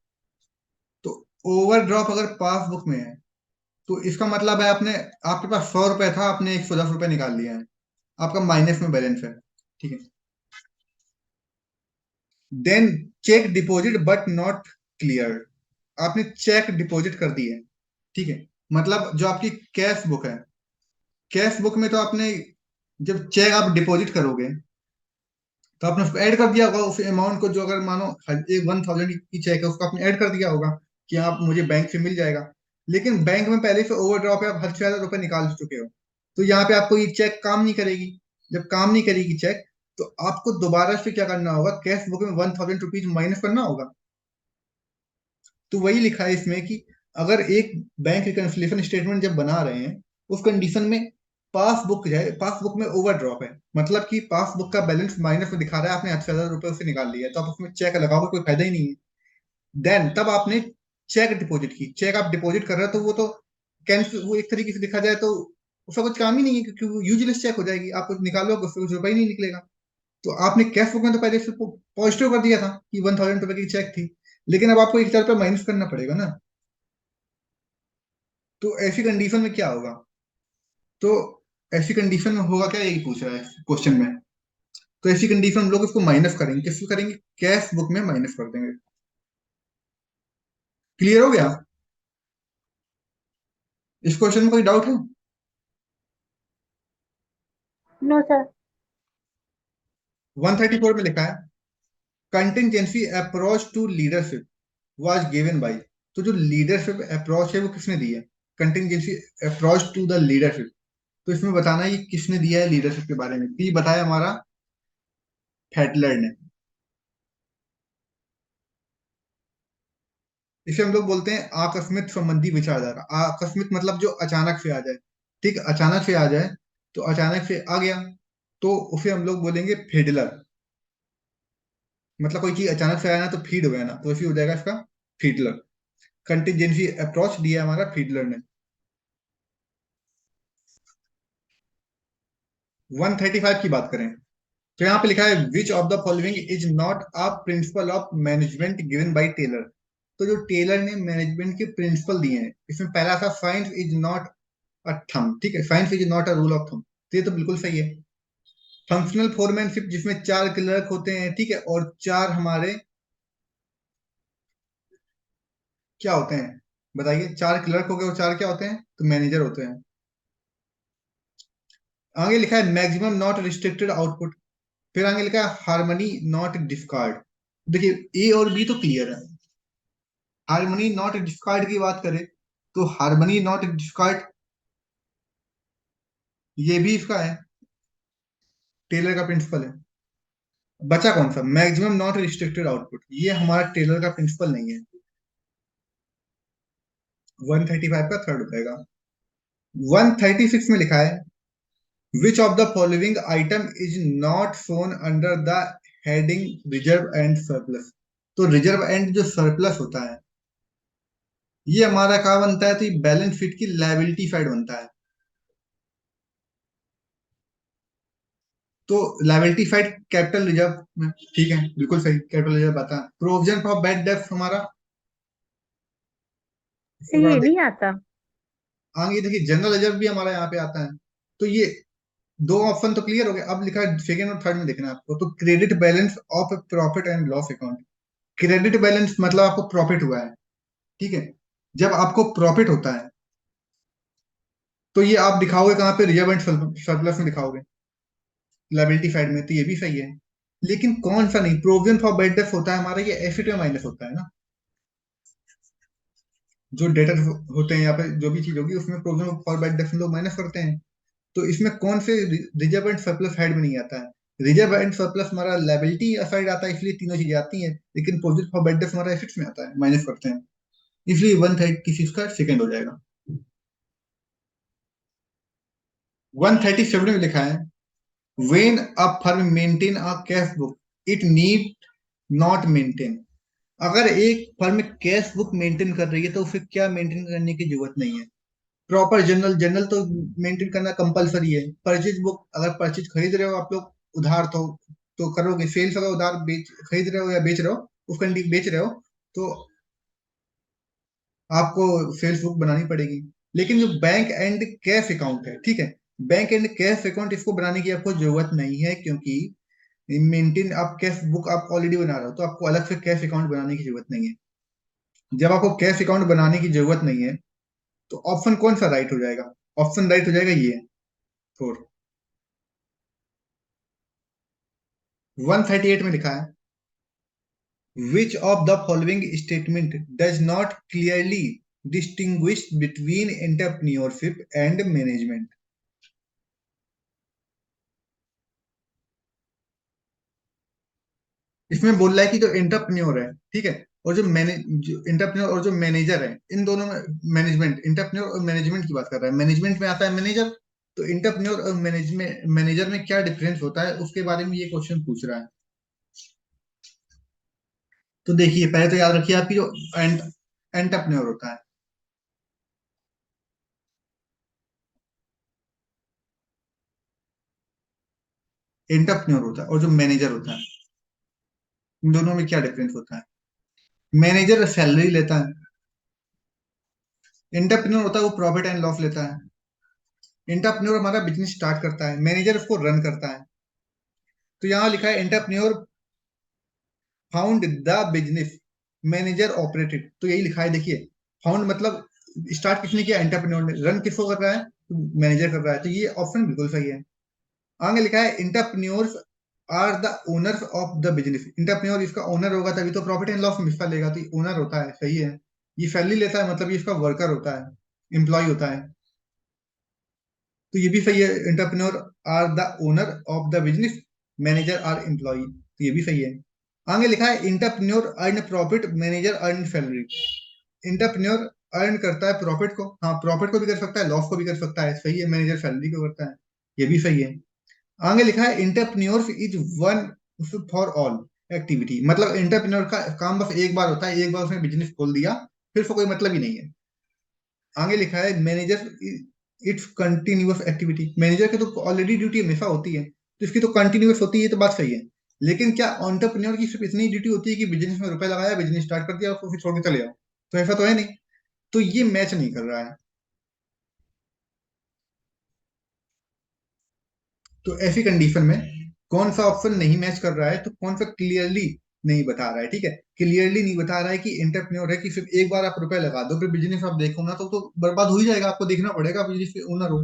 [SPEAKER 1] तो ओवरड्रॉप अगर पासबुक में है तो इसका मतलब है आपने, आपके पास 100 रुपए था, आपने 110 रुपए निकाल लिया है, आपका माइनस में बैलेंस है, ठीक है। Then cheque deposit but not clear, आपने चेक डिपॉजिट कर दी है, ठीक है। मतलब जो आपकी कैश बुक है, कैश बुक में तो आपने जब चेक आप डिपॉजिट करोगे तो आपने उसको ऐड कर दिया होगा उस अमाउंट को, जो अगर मानो एक 1,000 की चेक है उसको आपने ऐड कर दिया होगा कि आप मुझे बैंक से मिल जाएगा। लेकिन बैंक में पहले से ओवरड्राफ्ट है, आप हद से ज्यादा रुपए निकाल चुके हो, तो यहाँ पे आपको ये चेक काम नहीं करेगी। जब काम नहीं करेगी चेक, तो आपको दोबारा से क्या करना होगा, कैश बुक में 1,000 रुपीज माइनस करना होगा। तो वही लिखा है इसमें कि अगर एक बैंक रिकन्सिलिएशन स्टेटमेंट जब बना रहे हैं, उस कंडीशन में पासबुक जाए, पासबुक में ओवरड्रॉप है, मतलब कि पासबुक का बैलेंस माइनस में दिखा रहा है, आपने 8,000 रुपए उससे निकाल लिया है, तो आप उसमें चेक लगाओगे कोई फायदा ही नहीं है। देन तब आपने चेक डिपॉजिट की, चेक आप डिपॉजिट कर रहे हो तो वो तो कैंसिल, वो एक तरीके से देखा जाए तो उसका कुछ काम ही नहीं है, क्योंकि वो यूजलेस चेक हो जाएगी, आप निकालोगे उससे कुछ रुपया ही नहीं निकलेगा। तो आपने कैश बुक में तो पहले से पॉजिटिव कर दिया था कि 1,000 रुपए की चेक थी, लेकिन अब आपको 1,000 रुपये माइनस करना पड़ेगा ना। तो ऐसी कंडीशन में क्या होगा, तो ऐसी कंडीशन में होगा क्या, यही पूछ रहा है क्वेश्चन में। तो ऐसी कंडीशन हम लोग इसको माइनस करेंगे, किसको करेंगे, कैश बुक में माइनस कर देंगे। क्लियर हो गया? इस क्वेश्चन में कोई डाउट है?
[SPEAKER 3] No sir.
[SPEAKER 1] 134 में लिखा है contingency approach to leadership was given by, तो जो लीडरशिप अप्रोच है वो किसने दी है, contingency approach to the leadership. तो इसमें बताना है ये किसने दिया है लीडरशिप के बारे में, तो ये बताया हमारा फैटलर ने। इसे हम लोग बोलते हैं आकस्मिक संबंधी विचारधारा। आकस्मिक मतलब जो अचानक से आ जाए, ठीक, अचानक से आ जाए, तो अचानक से आ गया तो उसे हम लोग बोलेंगे फेडलर। मतलब कोई चीज अचानक से आया ना तो फीड हो गया ना, तो इसी हो जाएगा इसका फीडलर। कंटिजेंसी अप्रोच दिया है हमारा फीडलर ने। 135 की बात करें तो यहाँ पे लिखा है which of the following is not a principle of management given by Taylor. तो जो टेलर ने मैनेजमेंट के प्रिंसिपल दिए हैं, इसमें पहला था science is not a thumb, ठीक है, science is not a rule of thumb, तो ये तो बिल्कुल सही है। फंक्शनल फोरमैनशिप जिसमें 4 क्लर्क होते हैं, ठीक है, और 4 हमारे क्या होते हैं, बताइए, 4 क्लर्क हो गए और 4 क्या होते हैं, तो मैनेजर होते हैं। आगे लिखा है मैक्सिमम नॉट रिस्ट्रिक्टेड आउटपुट, फिर आगे लिखा है हार्मनी नॉट डिस्कार्ड। देखिए ए और बी तो क्लियर है, हार्मनी नॉट डिस्कार्ड की बात करें तो हार्मनी नॉट डिस्कार्ड ये भी इसका है, टेलर का प्रिंसिपल है। बचा कौन सा, मैक्सिमम नॉट रिस्ट्रिक्टेड आउटपुट, ये हमारा टेलर का प्रिंसिपल नहीं है। 135 का थर्ड हो जाएगा। 136 में लिखा है which of the following item is not shown under the heading reserve and surplus. तो रिजर्व एंड जो सरप्लस होता है, ये हमारा क्या बनता है, तो ये बैलेंस शीट की लायबिलिटी साइड बनता है। तो लायबिलिटी साइड कैपिटल रिजर्व में, ठीक है, बिल्कुल सही, कैपिटल रिजर्व आता है। प्रोविजन फॉर बैड डेब्ट हमारा
[SPEAKER 2] सर
[SPEAKER 1] थोड़ा
[SPEAKER 2] ये
[SPEAKER 1] देख,
[SPEAKER 2] नहीं आता।
[SPEAKER 1] आगे देखिए जनरल रिजर्व भी हमारा यहाँ पे आता है। तो ये दो ऑप्शन तो क्लियर हो गए, अब लिखा है सेकंड और थर्ड में देखना है आपको, तो credit balance of profit and loss account. Credit balance मतलब आपको प्रॉफिट हुआ है, ठीक है, जब आपको प्रॉफिट होता है तो ये आप दिखाओगे कहाँ पे, रिजर्व एंड सरप्लस में दिखाओगे, लायबिलिटी साइड में, तो ये भी सही है। लेकिन कौन सा नहीं, प्रोविजन फॉर बैड डेब्ट होता है हमारा, ये एसेट में माइनस होता है ना, जो डेटर होते हैं यहाँ पे, जो भी चीज होगी उसमें प्रोविजन फॉर बैड डेब्ट लोग माइनस करते हैं। तो इसमें कौन से रिजर्व एंड सरप्लस साइड में नहीं आता है, रिजर्व एंड सरप्लस हमारा लायबिलिटी साइड आता है, इसलिए तीनों चीजें आती हैं, लेकिन प्रोविजन फॉर बैड डेब्ट हमारा एसेट्स में आता है, माइनस करते हैं, इसलिए 136 का सेकंड हो जाएगा। 137 में लिखा है when a firm maintain a cash book it need not maintain. अगर एक फर्म कैश बुक मेंटेन कर रही है तो उसे क्या मेंटेन करने की जरूरत नहीं है, प्रॉपर जर्नल, जर्नल तो मेंटेन करना कंपलसरी है। परचेज बुक, अगर परचेज खरीद रहे हो आप लोग उधार तो करोगे, सेल्स अगर उधार बेच खरीद रहे हो या बेच रहे हो, उस कंडी बेच रहे हो, तो आपको सेल्स बुक बनानी पड़ेगी। लेकिन जो बैंक एंड कैश अकाउंट है, ठीक है, बैंक एंड कैश अकाउंट इसको बनाने की आपको जरूरत नहीं है, क्योंकि मेंटेन आप कैश बुक आप ऑलरेडी बना रहे हो, तो आपको अलग से कैश अकाउंट बनाने की जरूरत नहीं है। जब आपको कैश अकाउंट बनाने की जरूरत नहीं है, तो ऑप्शन कौन सा राइट हो जाएगा? ऑप्शन राइट हो जाएगा ये 4। 138 में लिखा है, which of the following statement does not clearly distinguish between entrepreneurship and management. इसमें बोल रहा है कि जो एंटरप्रेन्योर है, ठीक है, और जो एंटरप्रेन्योर और जो मैनेजर है, इन दोनों में मैनेजमेंट, एंटरप्रेन्योर और मैनेजमेंट की बात कर रहा है। मैनेजमेंट में आता है मैनेजर, तो एंटरप्रेन्योर और मैनेजर में क्या डिफरेंस होता है उसके बारे में ये क्वेश्चन पूछ रहा है। तो देखिए, पहले तो याद रखिए, आपकी जो एंटरप्रेन्योर होता है, एंटरप्रेन्योर होता है और जो मैनेजर होता है, इन दोनों में क्या डिफरेंस होता है? मैनेजर सैलरी लेता है, एंटरप्रेन्योर होता है वो प्रॉफिट एंड लॉस लेता है। एंटरप्रेन्योर हमारा बिजनेस स्टार्ट करता है, मैनेजर उसको रन करता है। तो यहाँ लिखा है entrepreneur found the business, manager operated, तो यही लिखा है। देखिए, फाउंड मतलब स्टार्ट किसने किया? एंटरप्रेन्योर ने। रन किसको कर रहा है? मैनेजर कर रहा है। तो ये ऑप्शन बिल्कुल सही है। आगे लिखा है entrepreneurs are the owners of the business. Entrepreneur इसका ओनर होगा तभी तो प्रॉफिट एंड लॉस में हिस्सा लेगा, तो ये ओनर होता है, सही है। ये सैलरी लेता है, मतलब ये इसका वर्कर होता है, एम्प्लॉय होता है, तो ये भी सही है। Entrepreneur are the owner of the business, manager are employ, तो ये भी सही है। आगे लिखा है entrepreneur earn profit, manager earn salary. Entrepreneur earn करता है प्रॉफिट को, हाँ, प्रॉफिट को भी कर सकता है, लॉस को भी कर सकता है, सही है। मैनेजर सैलरी को करता है, ये भी सही है। आगे लिखा है entrepreneur is one for all activity, मतलब इंटरप्रेन्योर का काम बस एक बार होता है, एक बार उसने बिजनेस खोल दिया, फिर उसको कोई मतलब ही नहीं है। आगे लिखा है manager it's continuous activity, manager की तो ऑलरेडी ड्यूटी हमेशा होती है, तो इसकी तो कंटिन्यूअस होती है, ये तो बात सही है। लेकिन क्या एंटरप्रेन्योर की सिर्फ इतनी ड्यूटी होती है कि बिजनेस में रुपए लगाया, बिजनेस स्टार्ट कर दिया, उसको फिर छोड़ के चले जाओ? तो ऐसा तो है नहीं, तो ये मैच नहीं कर रहा है। तो ऐसी कंडीशन में कौन सा ऑप्शन नहीं मैच कर रहा है, तो कौन सा क्लियरली नहीं बता रहा है, ठीक है, क्लियरली नहीं बता रहा है कि एंटरप्रेन्योर है, कि सिर्फ एक बार आप रुपए लगा दो फिर बिजनेस आप देखो ना, तो बर्बाद हो ही जाएगा, आपको देखना पड़ेगा बिजनेस के ओनर हो,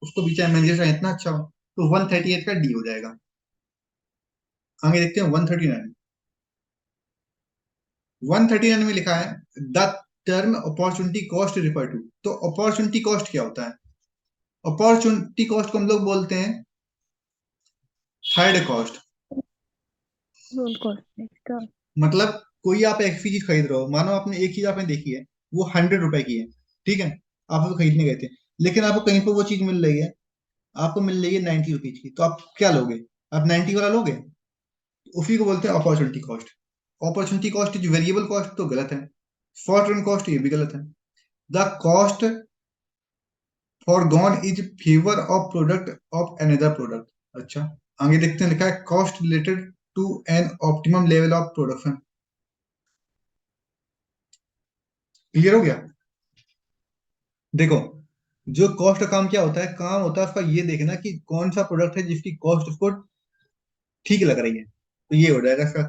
[SPEAKER 1] उसको भी चाहे मैनेजर चाहे इतना अच्छा हो। तो 138 का डी हो जाएगा। आगे देखते हैं 139। 139 में लिखा है the term opportunity cost refer to, तो अपॉर्चुनिटी कॉस्ट क्या होता है? अपॉर्चुनिटी कॉस्ट को हम लोग बोलते हैं थर्ड कॉस्ट।
[SPEAKER 2] Role cost.
[SPEAKER 1] मतलब कोई आप एक चीज खरीद रहे हो, मानो आपने एक चीज आपने देखी है, वो 100 रुपए की है, ठीक है, आप उसको खरीदने गए थे, लेकिन आपको कहीं पर वो चीज मिल रही है, आपको मिल रही है 90 रुपीज की, तो आप क्या लोगे? आप 90 वाला लोगे? उसी को बोलते हैं opportunity cost. Opportunity cost is variable cost, तो गलत है। शॉर्ट रन कॉस्ट, ये भी गलत है। The cost forgone is favour of product of another product. अच्छा, आगे देखते हैं, लिखा है cost related to an optimum level of production. Clear हो गया? देखो, जो कॉस्ट का काम क्या होता है, काम होता है उसका ये देखना कि कौन सा प्रोडक्ट है जिसकी कॉस्ट उसको ठीक लग रही है, तो ये हो जाएगा इसका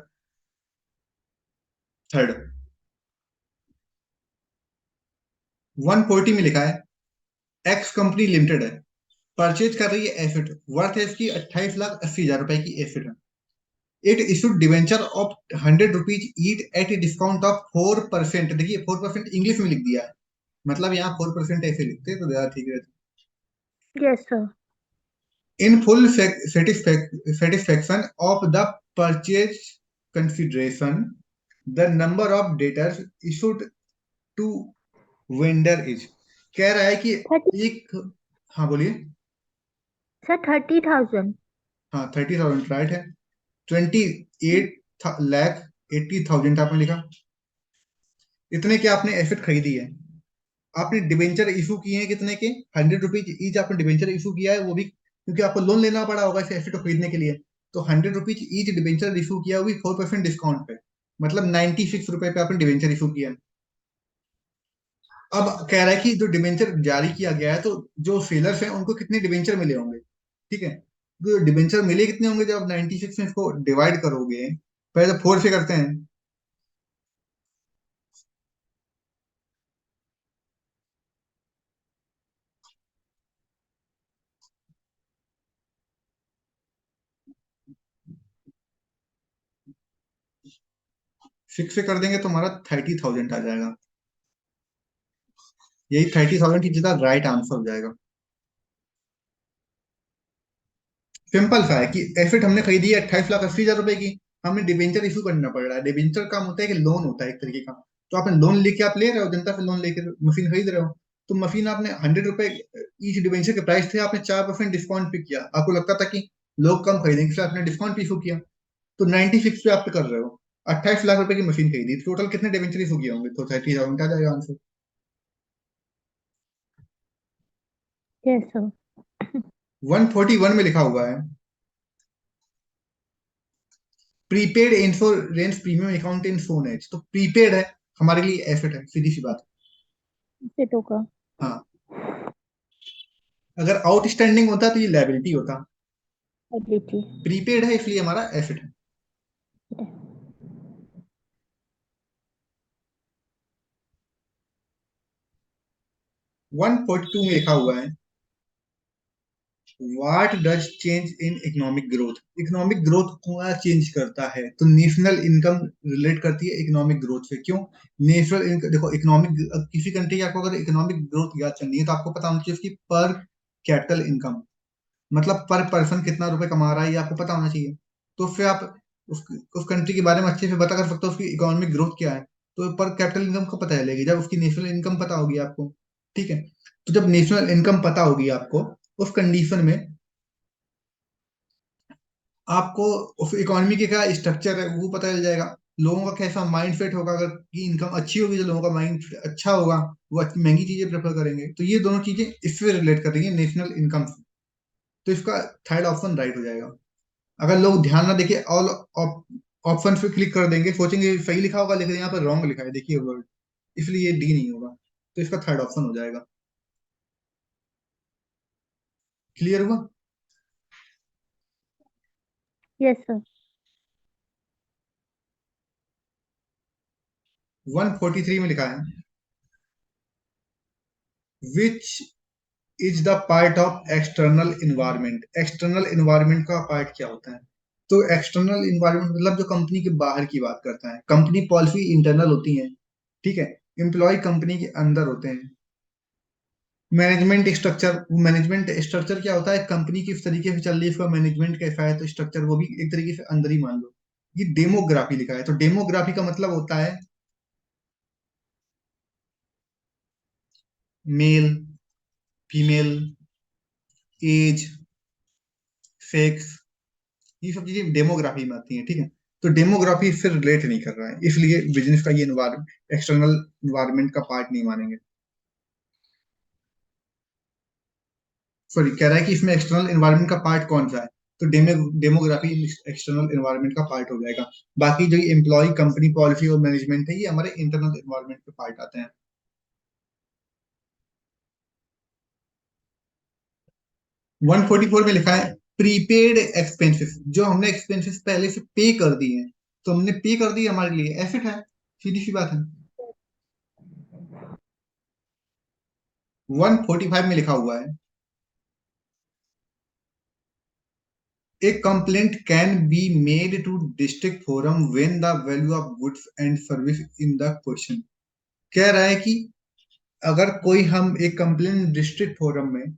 [SPEAKER 1] थर्ड। 140 में लिखा है एक्स कंपनी लिमिटेड है, परचेज कर रही है एसेट, वर्थ है इसकी 28,80,000 रुपए की एसेट है। It issued debenture of 100 rupees each at a discount of 4%। देखिए 4% इंग्लिश में लिख दिया है, मतलब यहाँ 4% ऐसे लिखते हैं तो ज्यादा ठीक रहता
[SPEAKER 2] यस सर।
[SPEAKER 1] है। In full satisfaction of the purchase consideration, the number of debtors issued to vendor is, कह रहा है कि
[SPEAKER 2] 30।
[SPEAKER 1] एक, हाँ बोलिए।
[SPEAKER 2] सर 30,000।
[SPEAKER 1] हाँ 30,000 राइट है। 28,80,000 आपने लिखा, इतने के आपने एसेट खरीदी है। आपने डिबेंचर इशू किए हैं कितने के? 100 रुपीज ईच आपने डिबेंचर इशू किया है, वो भी क्योंकि आपको लोन लेना पड़ा होगा इस एसेट को खरीदने के लिए। तो 100 रुपीज ईच डिबेंचर इशू किया, वो भी 4% डिस्काउंट पे, मतलब 96 रुपए पे आपने डिबेंचर इशू किया है। अब कह रहा है कि जो डिबेंचर जारी किया गया है, तो जो सेलर्स हैं उनको कितने डिबेंचर मिले होंगे, ठीक है। तो डिबेंचर मिले कितने होंगे जब 96 में इसको डिवाइड करोगे, पहले तो 4 से करते हैं। सिक्स से कर देंगे तो हमारा 30,000 आ जाएगा। यही 30,000 की जितना राइट आंसर हो जाएगा। सिंपल सा है कि एसेट हमने खरीदी है 28,80,000 रुपए की, हमें डिबेंचर इशू करना पड़ रहा है। डिबेंचर काम होता है कि लोन होता है एक तरीके का। तो आपने लोन लेके आप ले रहे हो, जनता से लोन लेकर मशीन खरीद रहे हो। तो मशीन आपने 100 रुपए ईच डिबेंचर के प्राइस थे, आपने 4% डिस्काउंट पे किया। आपको लगता था कि लोग कम खरीदेंगे, इसलिए आपने डिस्काउंट पे इशू किया। तो 96 पे आप कर रहे हो, 28 लाख रुपए की मशीन खरीदी, टोटल कितने डिबेंचर इशू किए होंगे, तो 30,000 आ जाएगा आंसर।
[SPEAKER 3] Yes sir.
[SPEAKER 1] 141 में लिखा हुआ है, prepaid insurance premium account in सोनेज। तो प्रीपेड है, हमारे लिए एसेट है, सीधी सी बात
[SPEAKER 3] सेटो का।
[SPEAKER 1] है। हाँ, अगर आउटस्टैंडिंग होता तो ये लायबिलिटी होता।
[SPEAKER 3] एबिलिटी।
[SPEAKER 1] प्रीपेड है इसलिए हमारा एसेट है। 142 में लिखा हुआ है, what does change in economic growth. Economic growth क्या चेंज करता है, तो नेशनल इनकम रिलेट करती है इकोनॉमिक ग्रोथ से। क्यों? नेशनल इनकम, देखो इकोनॉमिक, किसी कंट्री की आपको अगर इकोनॉमिक ग्रोथ याद करनी है तो आपको पता होना चाहिए उसकी पर कैपिटल इनकम, मतलब पर पर्सन कितना रुपए कमा रहा है, ये आपको पता होना चाहिए। तो फिर आप उस कंट्री के बारे में अच्छे से पता कर सकते हो उसकी इकोनॉमिक ग्रोथ क्या है। तो पर कैपिटल इनकम को पता चलेगी जब उसकी नेशनल इनकम पता होगी आपको, ठीक है। तो जब नेशनल इनकम पता होगी आपको, उस कंडीशन में आपको उस इकोनॉमी के क्या स्ट्रक्चर है वो पता चल जाएगा। लोगों का कैसा माइंड सेट होगा, अगर की इनकम अच्छी होगी तो लोगों का माइंड अच्छा होगा, वो महंगी चीजें प्रेफर करेंगे। तो ये दोनों चीजें इससे रिलेट कर रही है नेशनल इनकम से। तो इसका थर्ड ऑप्शन राइट हो जाएगा। अगर लोग ध्यान ना देके ऑल ऑप्शन पे क्लिक कर देंगे, सोचेंगे सही लिखा होगा, लेकिन यहाँ पर रॉन्ग लिखा है, देखिए वर्ड, इसलिए ये डी नहीं होगा। तो इसका थर्ड ऑप्शन हो जाएगा। क्लियर हुआ?
[SPEAKER 3] Yes sir.
[SPEAKER 1] 143 में लिखा है, which is the part of external environment. External environment का पार्ट क्या होता है? तो एक्सटर्नल इन्वायरमेंट मतलब जो कंपनी के बाहर की बात करता है। कंपनी पॉलिसी इंटरनल होती है, ठीक है। एम्प्लॉय कंपनी के अंदर होते हैं। मैनेजमेंट स्ट्रक्चर, मैनेजमेंट स्ट्रक्चर क्या होता है, कंपनी किस तरीके से चल रही है, उसका मैनेजमेंट कैसा है, तो स्ट्रक्चर वो भी एक तरीके से अंदर ही मान लो। ये डेमोग्राफी लिखा है, तो डेमोग्राफी का मतलब होता है मेल, फीमेल, एज, सेक्स, ये सब चीजें डेमोग्राफी में आती हैं, ठीक है। तो डेमोग्राफी इससे रिलेट नहीं कर रहा है, इसलिए बिजनेस का ये एक्सटर्नल इन्वायरमेंट का पार्ट नहीं मानेंगे। सॉरी, कह रहा है कि इसमें एक्सटर्नल इन्वायरमेंट का पार्ट कौन सा है, तो डेमोग्राफी एक्सटर्नल इन्वायरमेंट का पार्ट हो जाएगा। बाकी जो एम्प्लॉय कंपनी पॉलिसी और मैनेजमेंट है, ये हमारे इंटरनल इन्वायरमेंट के पार्ट आते हैं। 144 में लिखा है, प्रीपेड एक्सपेंसेस। जो हमने एक्सपेंसेस पहले से पे कर दिए हैं, तो हमने पे कर दिए, हमारे लिए एसेट है, सीधी सी बात है। 145 में लिखा हुआ है, A complaint can be made to district forum when the value of goods and service in the question। कह रहा है कि अगर कोई हम एक कंप्लेन डिस्ट्रिक्ट फोरम में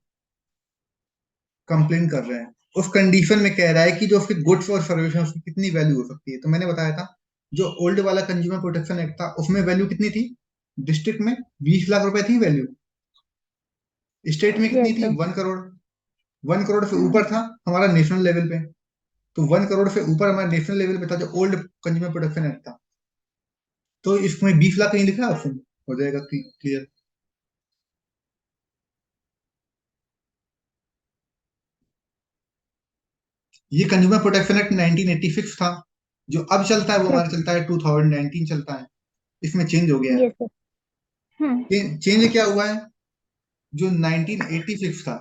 [SPEAKER 1] कंप्लेन कर रहे हैं, उस कंडीशन में कह रहा है कि जो उसके गुड्स और सर्विस है उसकी कितनी वैल्यू हो सकती है। तो मैंने बताया था, जो ओल्ड वाला कंज्यूमर प्रोटेक्शन एक्ट था उसमें वैल्यू कितनी थी, डिस्ट्रिक्ट में 20 लाख रुपए थी वैल्यू, स्टेट में कितनी
[SPEAKER 3] यस
[SPEAKER 1] थी,
[SPEAKER 3] सर।
[SPEAKER 1] 1 करोड़। 1 करोड़ से ऊपर था हमारा नेशनल लेवल पे। तो 1 करोड़ से ऊपर हमारा नेशनल लेवल पे था जो ओल्ड कंज्यूमर प्रोटेक्शन एक्ट था। तो इसमें 20 लाख कहीं लिखा है ऑप्शन, हो जाएगा क्लियर। ये कंज्यूमर प्रोटेक्शन एक्ट 1986 था, जो अब चलता है वो हमारा चलता है 2019 चलता है, इसमें चेंज हो गया है।
[SPEAKER 3] Yes sir.
[SPEAKER 1] चेंज क्या हुआ है, जो 1986 था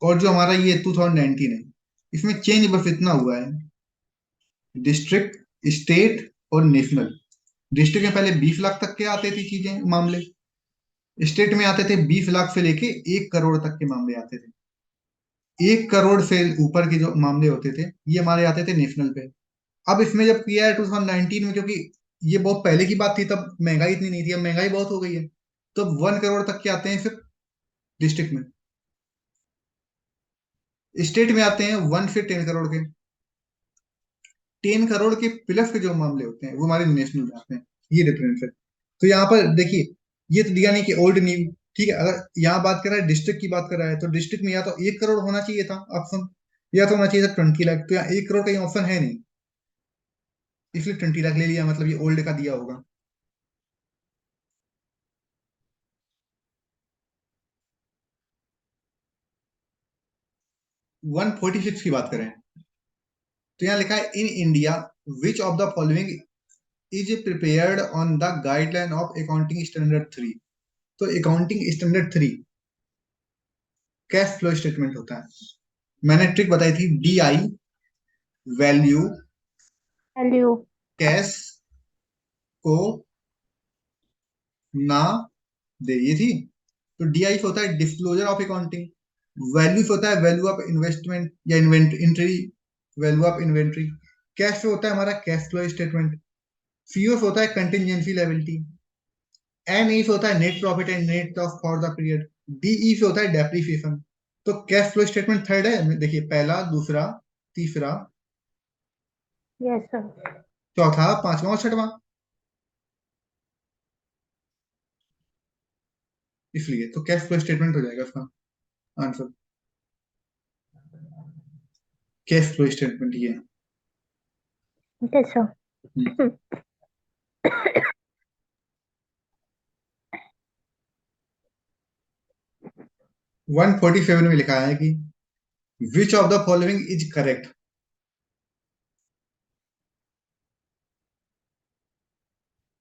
[SPEAKER 1] और जो हमारा ये 2019 है, इसमें चेंज बस इतना हुआ है, डिस्ट्रिक्ट, स्टेट और नेशनल। डिस्ट्रिक्ट में पहले 20 लाख तक के आते थे चीजें, मामले। स्टेट में आते थे 20 लाख से लेके 1 करोड़ तक के मामले आते थे। 1 करोड़ से ऊपर के जो मामले होते थे ये हमारे आते थे नेशनल पे। अब इसमें जब किया है 2019 में, क्योंकि ये बहुत पहले की बात थी, तब महंगाई इतनी नहीं थी, अब महंगाई बहुत हो गई है, तो 1 करोड़ तक के आते हैं सिर्फ डिस्ट्रिक्ट में। स्टेट में आते हैं 1 से 10 करोड़ के। 10 करोड़ के प्लस के जो मामले होते हैं वो हमारे नेशनल में आते हैं। ये डिफरेंस है। तो यहाँ पर देखिए, ये तो दिया नहीं कि ओल्ड न्यू, ठीक है। अगर यहाँ बात कर रहा है, डिस्ट्रिक्ट की बात कर रहा है, तो डिस्ट्रिक्ट में या तो 1 करोड़ होना चाहिए था ऑप्शन, या तो होना चाहिए था 20 लाख। तो यहाँ 1 करोड़ का ऑप्शन है नहीं, इसलिए 20 लाख ले लिया, मतलब ये ओल्ड का दिया होगा। 146 की बात करें, तो यहाँ लिखा है in India which of the following is prepared on the guideline of accounting standard 3। तो accounting standard 3 cash flow statement होता है। मैंने ट्रिक बताई थी, DI वैल्यू
[SPEAKER 3] वैल्यू।
[SPEAKER 1] कैश को ना दे, ये थी। तो DI से होता है डिस्क्लोजर ऑफ अकाउंटिंग, वैल्यू से होता है वैल्यू ऑफ इन्वेस्टमेंट या inventory, value of inventory. Cash से होता है हमारा कैश फ्लो स्टेटमेंट। CO से होता है कंटिजेंसी लायबिलिटी। NE से होता है net profit and net loss for the period. DE से होता है डेप्रिसिएशन। तो कैश फ्लो स्टेटमेंट थर्ड है, देखिए पहला, दूसरा, तीसरा,
[SPEAKER 3] यस सर।
[SPEAKER 1] चौथा, पांचवा और छठवां, इसलिए तो कैश फ्लो स्टेटमेंट हो जाएगा उसका आंसर। कैश फ्लो स्टेटमेंट ये है।
[SPEAKER 3] Yes sir.
[SPEAKER 1] हम्म। 147 में लिखा है कि which of the following is correct.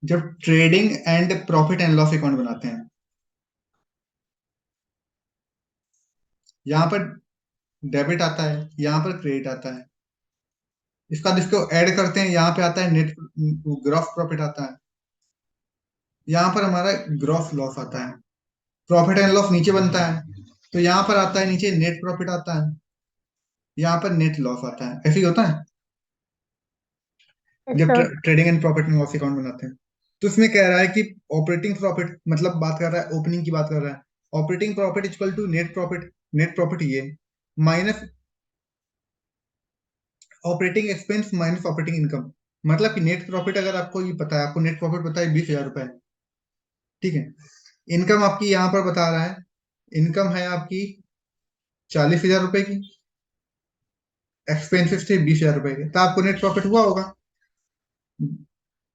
[SPEAKER 1] जब trading and profit and loss account बनाते हैं, यहाँ पर डेबिट आता है, यहाँ पर क्रेडिट आता है। इसका जिसको ऐड करते हैं यहाँ पे आता है नेट, ग्रॉस प्रॉफिट आता है। यहाँ पर हमारा ग्रॉस लॉस आता है। प्रॉफिट एंड लॉस नीचे बनता है, तो यहाँ पर आता है नीचे नेट प्रॉफिट आता है, यहाँ पर नेट लॉस आता है। ऐसे ही होता है
[SPEAKER 3] यस
[SPEAKER 1] जब
[SPEAKER 3] sir.
[SPEAKER 1] Trading and profit and loss account बनाते हैं। तो इसमें कह रहा है कि ऑपरेटिंग प्रॉफिट, मतलब बात कर रहा है ओपनिंग की बात कर रहा है, operating profit equal to net profit. Net profit ये minus operating expense minus operating income. मतलब कि नेट प्रॉफिट, अगर आपको ये पता है, आपको नेट प्रॉफिट पता है 20,000 रुपए, ठीक है। इनकम आपकी यहाँ पर बता रहा है, इनकम है आपकी 40,000 रुपए की, एक्सपेंसिव थे 20,000 रुपए के, तो आपको नेट प्रॉफिट हुआ होगा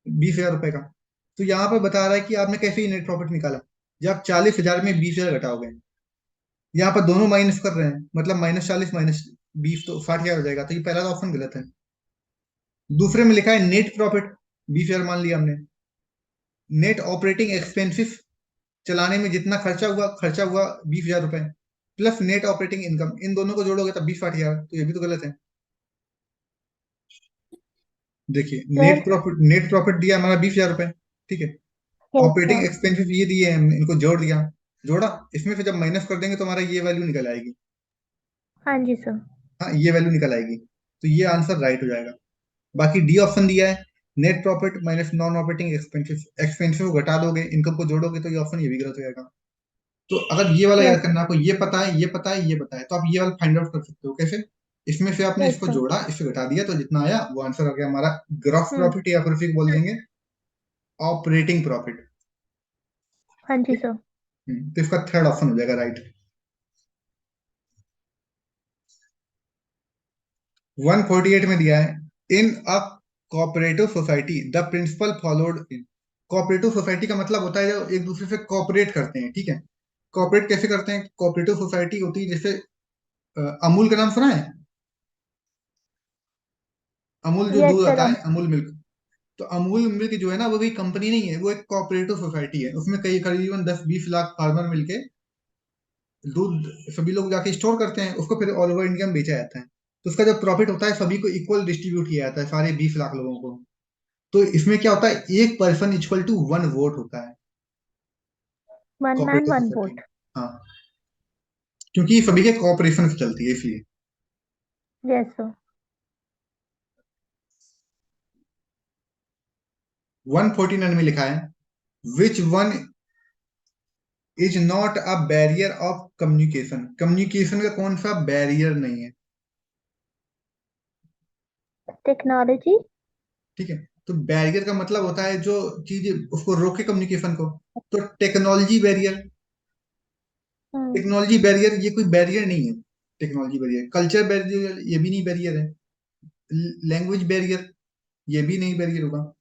[SPEAKER 1] 20,000 रुपए का। तो यहाँ पर बता रहा है कि आपने कैसे ही नेट प्रॉफिट निकाला, जब आप 40,000 में 20,000 घटाओगे। यहाँ पर दोनों माइनस कर रहे हैं, मतलब -40 - 20 तो 60,000 हो जाएगा, तो ये पहला तो ऑप्शन गलत है। दूसरे में लिखा है नेट प्रॉफिट 20,000 मान लिया हमने, नेट ऑपरेटिंग एक्सपेंसिस चलाने में जितना खर्चा हुआ 20,000 रुपए, प्लस नेट ऑपरेटिंग इनकम, इन दोनों को जोड़ोगे तब 20-60,000, तो ये भी तो गलत है। देखिए,
[SPEAKER 3] सर।
[SPEAKER 1] नेट प्रॉफिट दिया हमारा 20,000 रुपए, ठीक है।
[SPEAKER 3] Yes
[SPEAKER 1] operating
[SPEAKER 3] sir.
[SPEAKER 1] एक्सपेंसेस ये दिए हैं हमने, इनको जोड़ दिया, जोड़ा, इसमें से जब माइनस कर देंगे तो हमारा ये वैल्यू निकल आएगी।
[SPEAKER 3] हाँ जी सर।
[SPEAKER 1] हाँ, ये वैल्यू निकल आएगी, तो ये आंसर राइट हो जाएगा। बाकी डी ऑप्शन दिया है, net profit minus non operating expenses, expenses को घटा दोगे, इनकम को जोड़ोगे, तो ये ऑप्शन ये भी गलत हो जाएगा। तो अगर ये वाला
[SPEAKER 3] यस
[SPEAKER 1] याद करना, आपको ये पता है, ये पता है, ये पता है, तो आप ये वाला फाइंड आउट कर सकते हो कैसे। इसमें से आपने
[SPEAKER 3] यस
[SPEAKER 1] इसको
[SPEAKER 3] सर।
[SPEAKER 1] जोड़ा, इससे घटा दिया, तो जितना आया वो आंसर आ गया हमारा ग्रॉस
[SPEAKER 3] हम्म।
[SPEAKER 1] प्रॉफिट, या फिर उसी को बोल देंगे ऑपरेटिंग प्रॉफिट।
[SPEAKER 3] हाँ जी सर।
[SPEAKER 1] तो इसका थर्ड ऑप्शन हो जाएगा राइट। 148 में दिया है in a cooperative society the principle followed in. Cooperative society का मतलब होता है जो एक दूसरे से कोऑपरेट करते हैं, ठीक है। कोऑपरेट कैसे करते हैं, कोऑपरेटिव सोसाइटी होती है जैसे अमूल का नाम सुना है, अमूल जो
[SPEAKER 3] यस
[SPEAKER 1] दूध
[SPEAKER 3] सर।
[SPEAKER 1] आता है, अमूल मिल्क। तो अमूल मिल्क जो है ना वो कोई कंपनी नहीं है, वो एक कोऑपरेटिव सोसाइटी है। उसमें कई करीबन 10-20 लाख फार्मर मिलके दूध सभी लोग जाके स्टोर करते हैं, उसको फिर ऑल ओवर इंडिया में बेचा जाता है। तो उसका जो प्रॉफिट होता है सभी को इक्वल डिस्ट्रीब्यूट किया जाता है, सारे 20 लाख लोगों को। तो इसमें क्या होता है, एक person equal to one vote होता है,
[SPEAKER 3] one man
[SPEAKER 1] cooperative
[SPEAKER 3] one
[SPEAKER 1] society
[SPEAKER 3] vote.
[SPEAKER 1] में। हाँ, क्योंकि ये सभी के कोऑपरेशन से चलती है इसलिए।
[SPEAKER 3] Yes sir.
[SPEAKER 1] 149 में लिखा है, which one is not a barrier of communication. Communication का कौन सा बैरियर नहीं है?
[SPEAKER 3] टेक्नोलॉजी।
[SPEAKER 1] ठीक है, तो बैरियर का मतलब होता है जो चीज उसको रोके कम्युनिकेशन को। तो टेक्नोलॉजी बैरियर, टेक्नोलॉजी बैरियर ये कोई बैरियर नहीं है। टेक्नोलॉजी बैरियर, कल्चर बैरियर ये भी नहीं बैरियर है। लैंग्वेज बैरियर ये भी नहीं बैरियर होगा।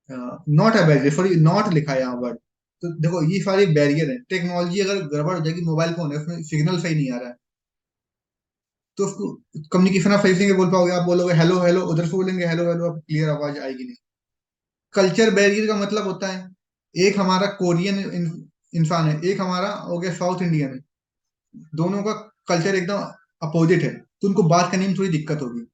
[SPEAKER 1] Not a barrier, sorry not लिखा है यहाँ वर्ड। तो देखो ये सारे बैरियर है। टेक्नोलॉजी अगर गड़बड़ हो जाएगी, मोबाइल फोन है उसमें सिग्नल सही नहीं आ रहा है, तो उसको कम्युनिकेशन आप सही से नहीं बोल पाओगे। आप बोलोगे हेलो हेलो, उधर से बोलेंगे हेलो हेलो, आप क्लियर आवाज आएगी नहीं। कल्चर बैरियर का मतलब होता है, एक हमारा कोरियन इंसान है, एक हमारा हो गया साउथ इंडियन है, दोनों का कल्चर एकदम अपोजिट है, तो उनको बात करने में थोड़ी दिक्कत होगी।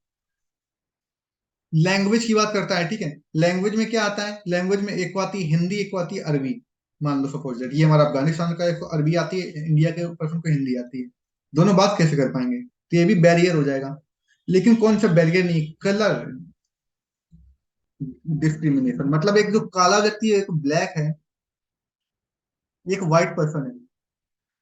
[SPEAKER 1] लैंग्वेज की बात करता है, ठीक है, लैंग्वेज में क्या आता है, लैंग्वेज में एक को आती है हिंदी, एक को आती है अरबी। मान लो सपोज दैट ये हमारा अफगानिस्तान का, एक को अरबी आती है, इंडिया के पर्सन को हिंदी आती है। दोनों बात कैसे कर पाएंगे? तो ये भी बैरियर हो जाएगा। लेकिन कौन सा बैरियर नहीं, कलर डिस्क्रिमिनेशन, मतलब एक जो काला व्यक्ति है, एक ब्लैक है, एक व्हाइट पर्सन है,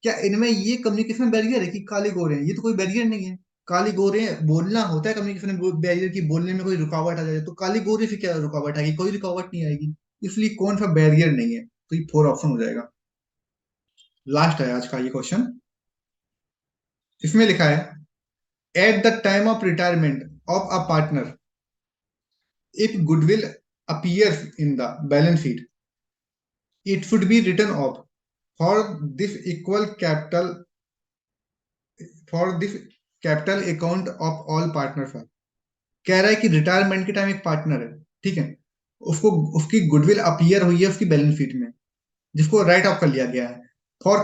[SPEAKER 1] क्या इनमें ये कम्युनिकेशन बैरियर है कि काले गोरे हैं? ये तो कोई बैरियर नहीं है। काले गोरे हैं, बोलना होता है कम्युनिकेशन बैरियर की, बोलने में कोई रुकावट आ जाए, तो काले गोरे से क्या रुकावट आएगी? कोई रुकावट नहीं आएगी। इसलिए कौन सा बैरियर नहीं है, तो ये 4 ऑप्शन हो जाएगा। लास्ट है आज का ये क्वेश्चन। इसमें लिखा है, at the time of retirement of a partner, if goodwill appears in the balance sheet, it should be written off for this equal capital, for this capital account of all partner. कह रहा है कि रिटायरमेंट के टाइम एक पार्टनर है, ठीक है, उसको उसकी गुडविल अपीयर हुई है उसकी बैलेंस शीट में, जिसको राइट ऑफ कर लिया गया है। For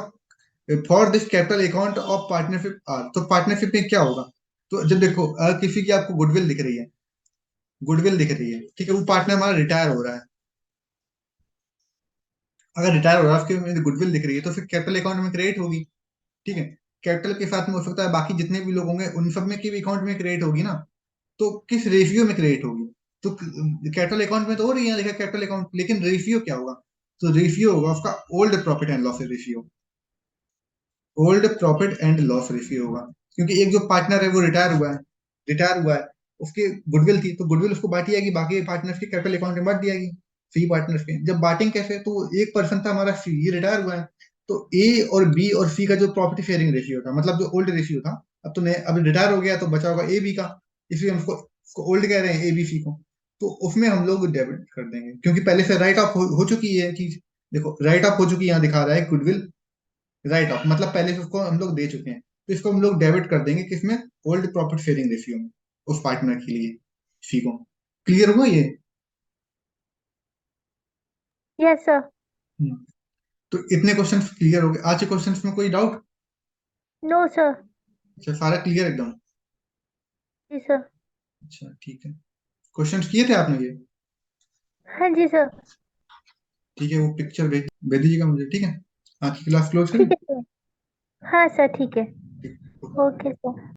[SPEAKER 1] for this capital account of partnership are, तो पार्टनरशिप में क्या होगा? तो जब देखो किसी की आपको गुडविल दिख रही है, गुडविल दिख रही है, ठीक है, वो पार्टनर हमारा रिटायर हो रहा है। अगर रिटायर हो रहा है, उसकी गुडविल दिख रही है, तो फिर कैपिटल अकाउंट में क्रेडिट होगी, ठीक है। कैपिटल के साथ में हो सकता है बाकी जितने भी लोग होंगे उन सब में की भी अकाउंट में क्रेडिट होगी ना। तो किस रेशियो में क्रेडिट होगी? तो कैपिटल अकाउंट में तो हो रही है, लिखा कैपिटल अकाउंट, लेकिन रेशियो क्या होगा? तो रेशियो होगा उसका old profit and loss ratio, old profit and loss ratio होगा। क्योंकि एक जो पार्टनर है वो रिटायर हुआ है, उसकी गुडविल थी, तो गुडविल उसको बांटी जाएगी, बाकी पार्टनर्स के कैपिटल अकाउंट में बांट दी जाएगी, सी पार्टनर्स के। जब बांटेंगे कैसे? तो एक पर्सन था हमारा सी, ये रिटायर हुआ है, तो ए और बी और सी का जो प्रॉफिट शेयरिंग रेशियो था, मतलब जो ओल्ड रेशियो था, अब तो अब रिटायर हो गया तो बचा होगा ए बी का, इसलिए हम उसको ओल्ड कह रहे हैं, ए बी सी को। तो उसमें हम लोग डेबिट कर देंगे, क्योंकि पहले से राइट ऑफ हो चुकी है चीज। देखो राइट ऑफ हो चुकी है, यहाँ दिखा रहा है गुडविल राइट ऑफ, मतलब पहले से उसको हम लोग दे चुके हैं, तो इसको हम लोग डेबिट कर देंगे किसमें? ओल्ड प्रॉफिट शेयरिंग रेशियो में, उस पार्टनर के लिए, सी को। क्लियर हुआ ये?
[SPEAKER 3] Yes sir.
[SPEAKER 1] हम्म, तो इतने क्वेश्चंस क्लियर हो गए। आज के क्वेश्चंस में कोई डाउट?
[SPEAKER 3] No sir.
[SPEAKER 1] अच्छा, सारा क्लियर एकदम?
[SPEAKER 3] जी सर।
[SPEAKER 1] अच्छा ठीक है। क्वेश्चंस किए थे आपने ये?
[SPEAKER 3] हाँ जी सर।
[SPEAKER 1] ठीक है, वो पिक्चर भेज भेज दीजिएगा मुझे, ठीक है। आज की क्लास क्लोज करें?
[SPEAKER 3] ठीक है सर। हाँ सर ठीक है।
[SPEAKER 1] ठीक।
[SPEAKER 3] Okay sir.